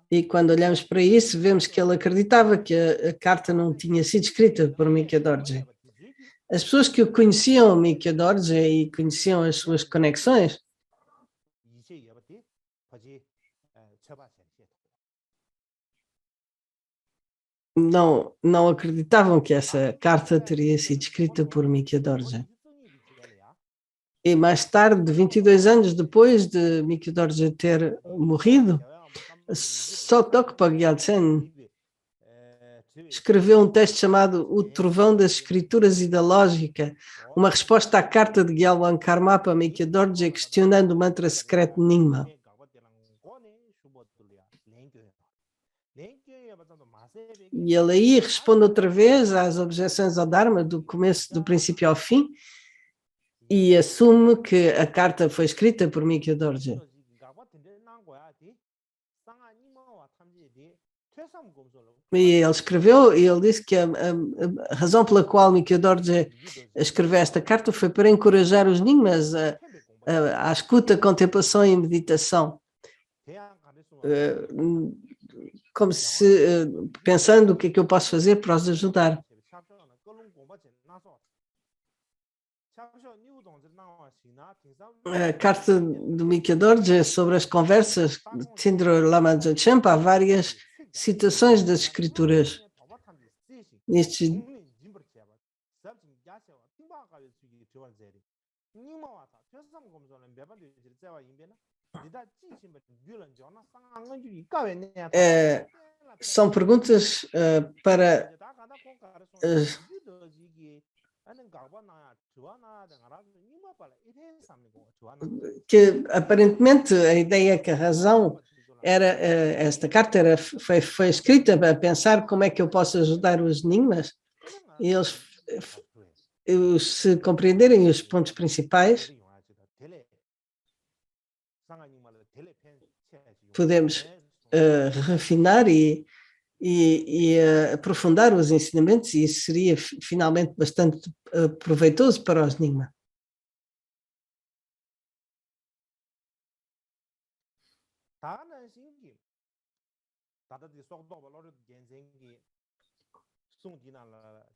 E quando olhamos para isso, vemos que ele acreditava que a carta não tinha sido escrita por Mikyo Dorje. As pessoas que o conheciam, Mikyo Dorje, e conheciam as suas conexões, não acreditavam que essa carta teria sido escrita por Mikyo Dorje. E mais tarde, 22 anos depois de Mikyo Dorje ter morrido, Sotokpa Gyaltsen escreveu um texto chamado O Trovão das Escrituras e da Lógica, uma resposta à carta de Gyalwang Karmapa Mikyo Dorje questionando o mantra secreto Nyingma. E ele aí responde outra vez às objeções ao Dharma do começo, do princípio ao fim, e assume que a carta foi escrita por Mikyo Dorje. E ele escreveu, e ele disse que a razão pela qual Mikyo Dorje escreveu esta carta foi para encorajar os Nyingmas à escuta, contemplação e meditação. Como se, pensando o que é que eu posso fazer para os ajudar. A carta do Mikyo Dorje sobre as conversas de Tindro Lama Dzogchen, há várias citações das escrituras. São perguntas para que aparentemente a ideia que a razão era esta carta foi escrita para pensar como é que eu posso ajudar os Nyingmas, e eles se compreenderem os pontos principais, podemos refinar e aprofundar os ensinamentos, e isso seria finalmente bastante proveitoso para os Nyingma.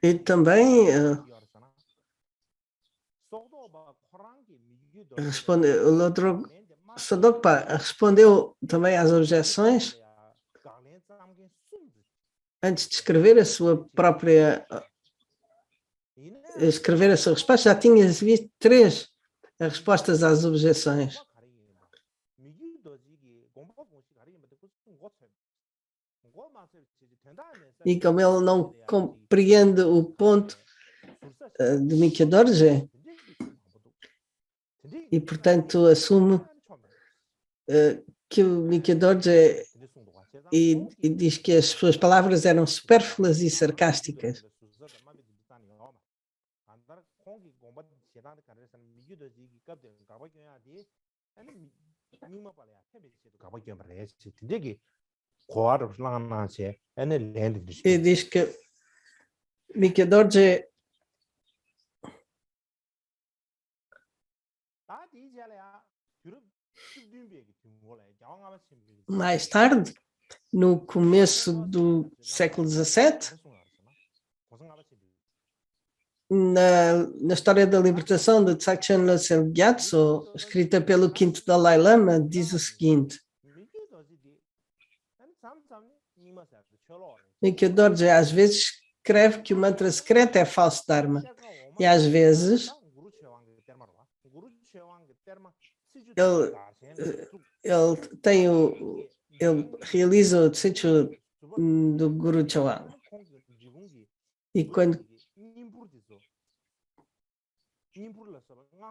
E também o Sodokpa respondeu também às objeções antes de escrever a sua resposta. Já tinha visto 3 respostas às objeções. E como ele não compreende o ponto de Mikyo Dorje, e portanto assume que o Mikyo Dorje e diz que as suas palavras eram supérfluas e sarcásticas. E diz que Mikya Dorje mais tarde, no começo do século XVII, na história da libertação de Dzogchen Losel Gyatso, escrita pelo quinto Dalai Lama, diz o seguinte: Mikya Dorje às vezes escreve que o mantra secreto é falso dharma, e às vezes ele realiza o Tsechu do Guru Choang.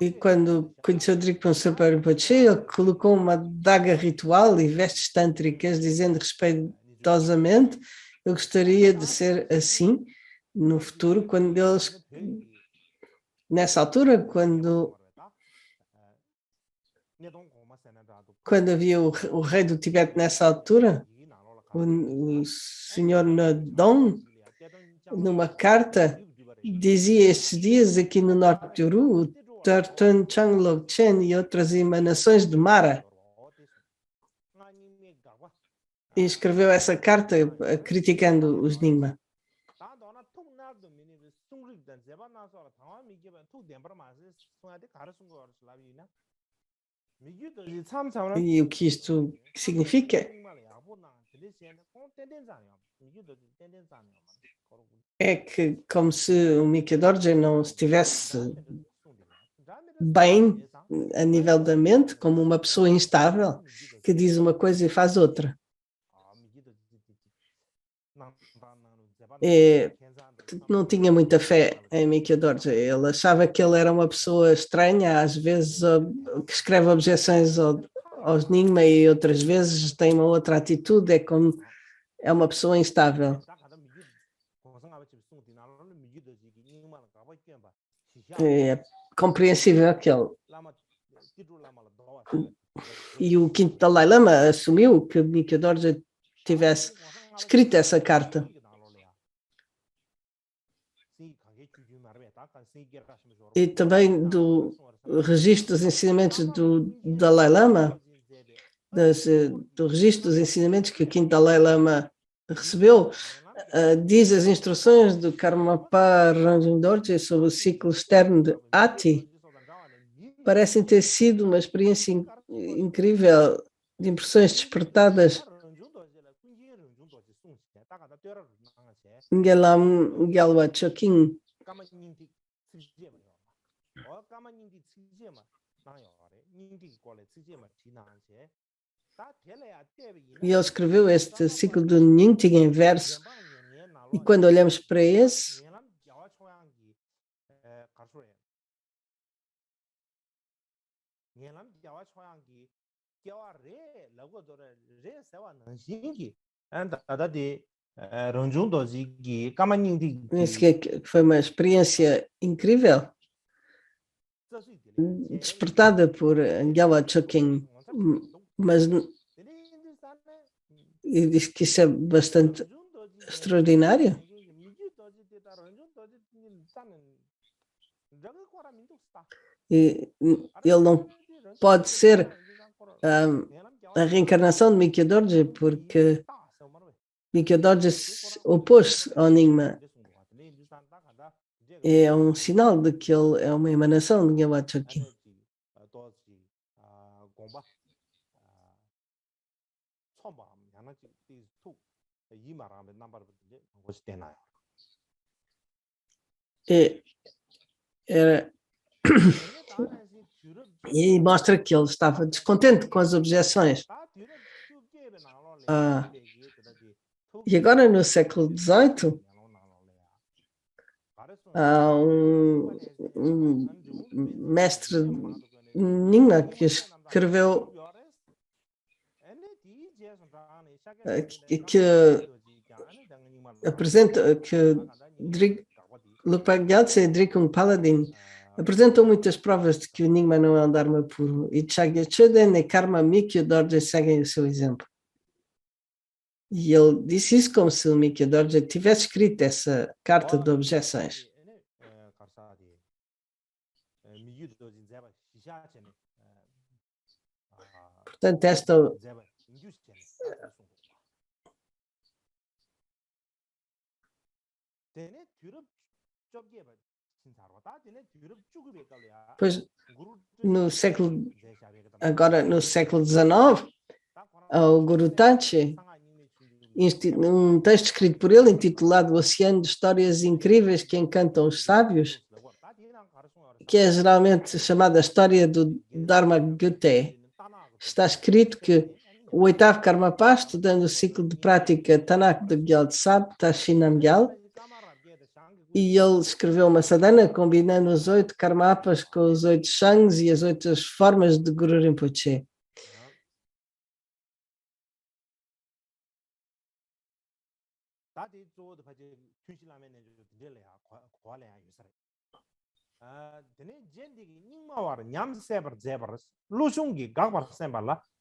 E quando conheceu Drikpa Sherpa Rinpoche, ele colocou uma daga ritual e vestes tântricas, dizendo respeitosamente: eu gostaria de ser assim no futuro, quando eles, nessa altura, quando havia o rei do Tibete nessa altura, o senhor Nadong, numa carta, dizia: estes dias aqui no norte de Uru, o Tartan Changlok Chen e outras emanações de Mara. E escreveu essa carta criticando os Nyingma. E o que isto significa é que, como se o Mikya Dorje não estivesse bem a nível da mente, como uma pessoa instável que diz uma coisa e faz outra. Não tinha muita fé em Mikya Dorje. Ele achava que ele era uma pessoa estranha, às vezes que escreve objeções aos Nyingma e outras vezes tem uma outra atitude, é uma pessoa instável. É compreensível que ele... E o quinto Dalai Lama assumiu que Mikya Dorje tivesse escrito essa carta. E também do registro dos ensinamentos do Dalai Lama, do registro dos ensinamentos que o quinto Dalai Lama recebeu, diz as instruções do Karmapa Ranjung Dorje sobre o ciclo externo de Ati. Parecem ter sido uma experiência incrível de impressões despertadas. Ngelam Gyalwa Choking. E ele escreveu este ciclo do Nyingtig em verso. E quando olhamos para esse, foi uma experiência incrível, despertada por Gyalwa Choking, mas e diz que isso é bastante extraordinário. E ele não pode ser a reencarnação de Mikya Dorje, porque Mikya Dorje opôs-se ao Nyingma. É um sinal de que ele é uma emanação de Gyalwa Choking. E mostra que ele estava descontente com as objeções. E agora, no século XVIII, há um mestre Nyingma que escreveu que apresenta que Lukpa Gyatso e Drikung Paladin apresentam muitas provas de que o Nyingma não é um Dharma puro, e Chagya Choden e Karma Mikya Dorje seguem o seu exemplo. E ele disse isso como se o Mikhail Dorje tivesse escrito essa carta de objeções. Portanto, pois agora no século XIX, o Guru Tachi, um texto escrito por ele intitulado O Oceano de Histórias Incríveis que Encantam os Sábios, que é geralmente chamada a história do Dharma Gute, está escrito que o oitavo Karmapa, estudando o ciclo de prática Tanak de Gyal Tsab, Tashinam Gyal, e ele escreveu uma sadhana combinando os 8 Karmapas com os 8 Shangs e as 8 formas de Guru Rinpoche.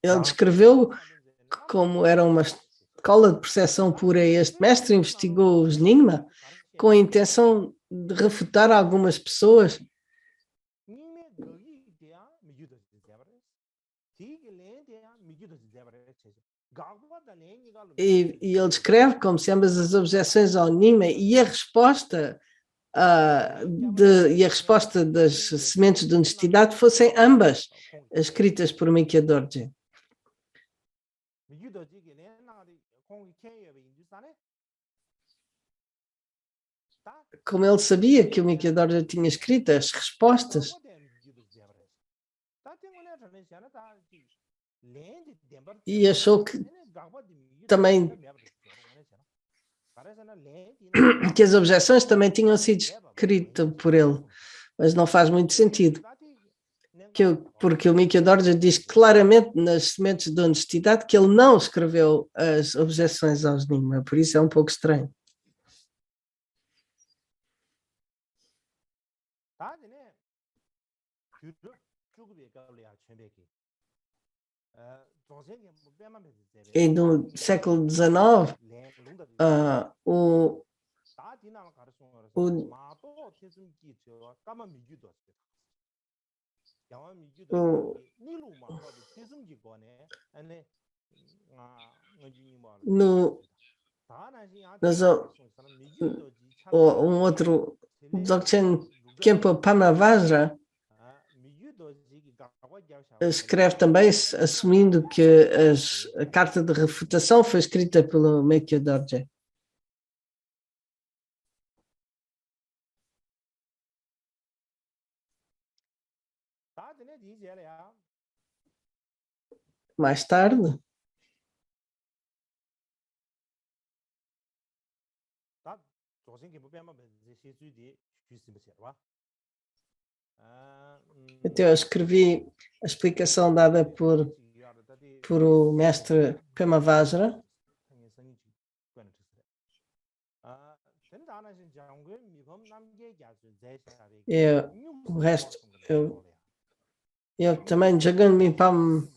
Ele descreveu como era uma escola de percepção pura. Este mestre investigou os Nyingma com a intenção de refutar algumas pessoas. E ele descreve como se ambas as objeções ao Nyingma e a resposta das sementes de honestidade fossem ambas escritas por Mikhail Dorje. Como ele sabia que o Mikhail Dorje tinha escrito as respostas, e achou que também que as objeções também tinham sido escritas por ele, mas não faz muito sentido, porque o Mikhail Dorje diz claramente nas sementes de honestidade que ele não escreveu as objeções aos Nyingma, por isso é um pouco estranho. E no século XIX, um outro Dzogchen Khenpo Pama Vajra escreve também, assumindo que a carta de refutação foi escrita pelo Mikhail Dorje. Mais tarde, então eu escrevi a explicação dada por o mestre Pema Vajra. O resto, eu também, Jagan Mipam,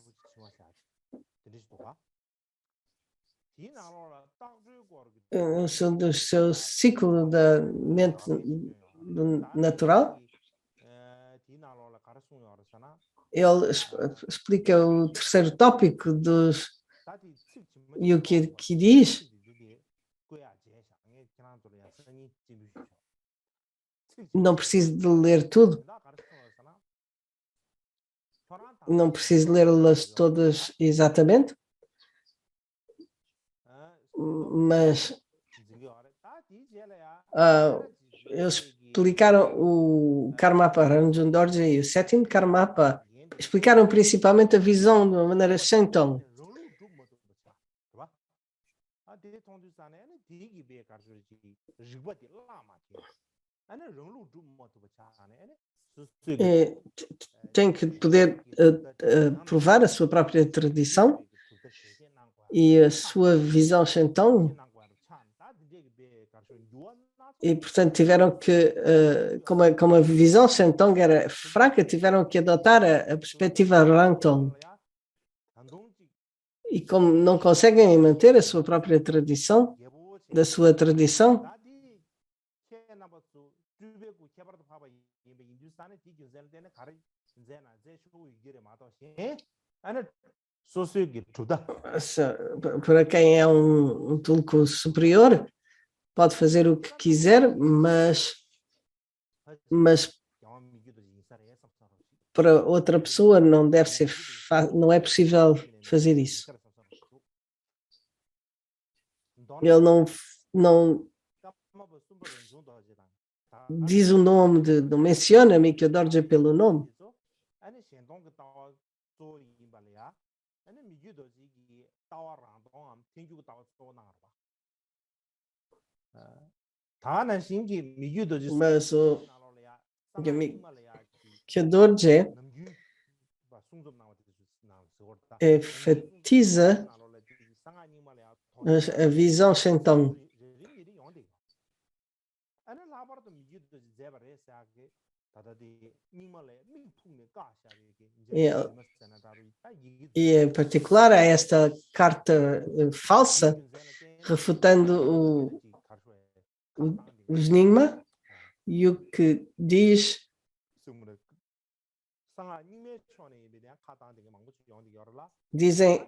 do seu ciclo da mente natural, ele explica o terceiro tópico dos e o que diz. Não preciso de ler tudo. Não preciso lê-las todas exatamente. Mas eles explicaram o Karmapa Ranjan Dorje e o sétimo Karmapa. Explicaram principalmente a visão de uma maneira Shenton. Tem que poder provar a sua própria tradição e a sua visão Shenton. E, portanto, tiveram que, como a visão Shenton era fraca, tiveram que adotar a perspectiva Rangtong. E como não conseguem manter a sua própria tradição, da sua tradição, para quem é um tulku superior, pode fazer o que quiser, mas para outra pessoa não deve ser, não é possível fazer isso. Ele não diz o nome, não menciona Mikyo Dorje pelo nome. Mas o Mikyo Dorje enfatiza a visão Shenton. E em particular a esta carta falsa, refutando os Nyingma, e o que diz dizem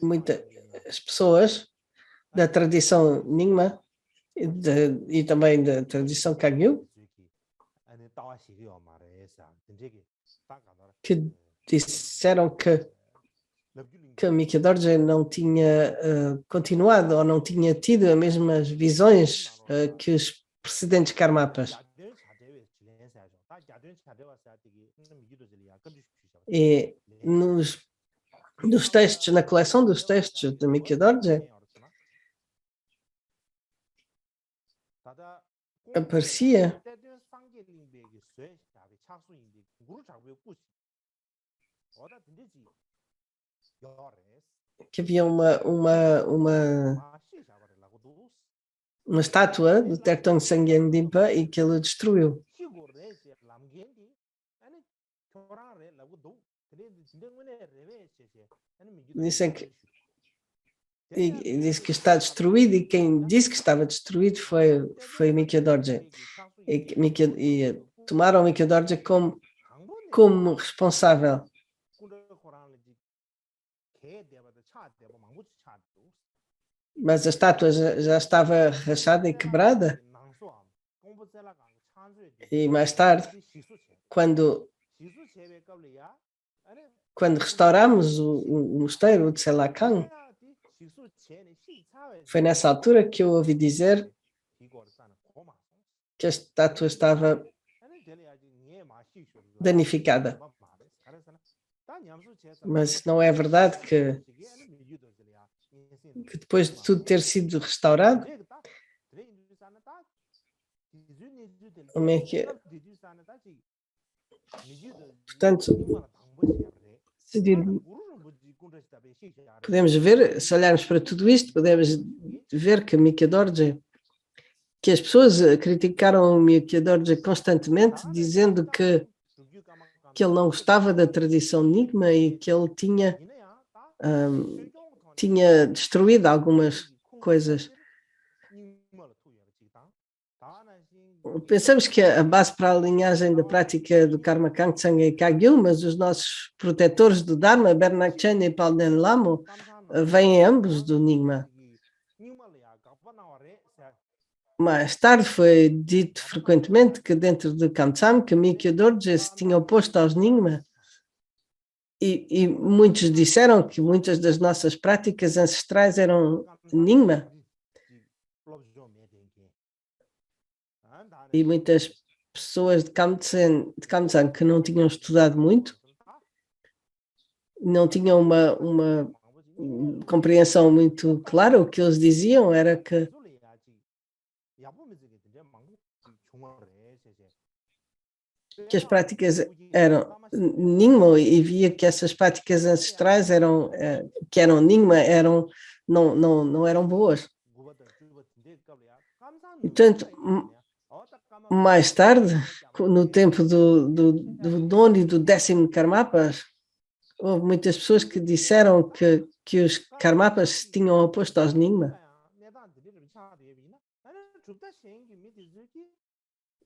muitas pessoas da tradição Nyingma e também da tradição Kagyu que disseram que Mikyo Dorje não tinha continuado ou não tinha tido as mesmas visões que os precedentes Karmapas. E nos textos, na coleção dos textos de Mikyo Dorje, aparecia que havia uma estátua do Tertong Sangyen Dimpa e que ele destruiu. Dizem que disse que está destruído, e quem disse que estava destruído foi Mikyo Dorje. E tomaram Mikyo Dorje como responsável. Mas a estátua já estava rachada e quebrada. E mais tarde, quando restauramos o mosteiro de Selacan, foi nessa altura que eu ouvi dizer que a estátua estava danificada. Mas não é verdade que depois de tudo ter sido restaurado, como é que é? Portanto, podemos ver, se olharmos para tudo isto, podemos ver que Mikyo Dorje, que as pessoas criticaram o Mikyo Dorje constantemente, dizendo que ele não gostava da tradição Nyingma e que ele tinha destruído algumas coisas. Pensamos que a base para a linhagem da prática do Karma Kangtsang é Kagyu, mas os nossos protetores do Dharma, Bernard Chen e Palden Lamo, vêm ambos do Nyingma. Mais tarde foi dito frequentemente que dentro do Kamtsam, que Mikyo Dorje se tinha oposto aos Nyingma, e muitos disseram que muitas das nossas práticas ancestrais eram Nyingma. E muitas pessoas de Kamtsam que não tinham estudado muito, não tinham uma compreensão muito clara. O que eles diziam era que as práticas eram Nyingma, e via que essas práticas ancestrais que eram Nyingma, não eram boas. E, portanto, mais tarde, no tempo do nono e do 10º Karmapas, houve muitas pessoas que disseram que os Karmapas se tinham oposto aos Nyingma.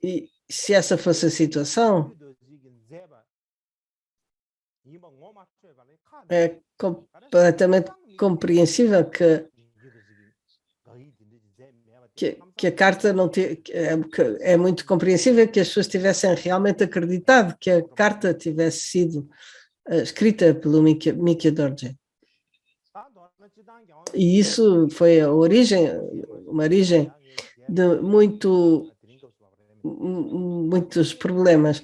E se essa fosse a situação, é completamente compreensível que a carta não é muito compreensível que as pessoas tivessem realmente acreditado que a carta tivesse sido escrita pelo Mikya Dorje. E isso foi uma origem de muitos problemas.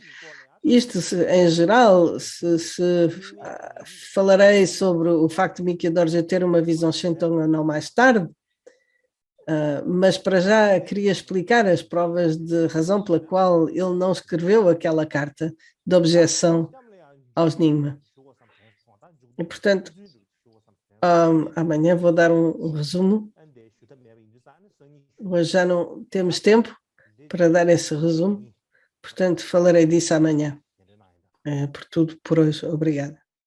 Isto, em geral, falarei sobre o facto de Mikya Dorje ter uma visão Shenton ou não mais tarde, mas para já queria explicar as provas de razão pela qual ele não escreveu aquela carta de objeção aos Nyingma. E, portanto, amanhã vou dar um resumo. Hoje já não temos tempo para dar esse resumo, portanto, falarei disso amanhã. É por tudo por hoje. Obrigada.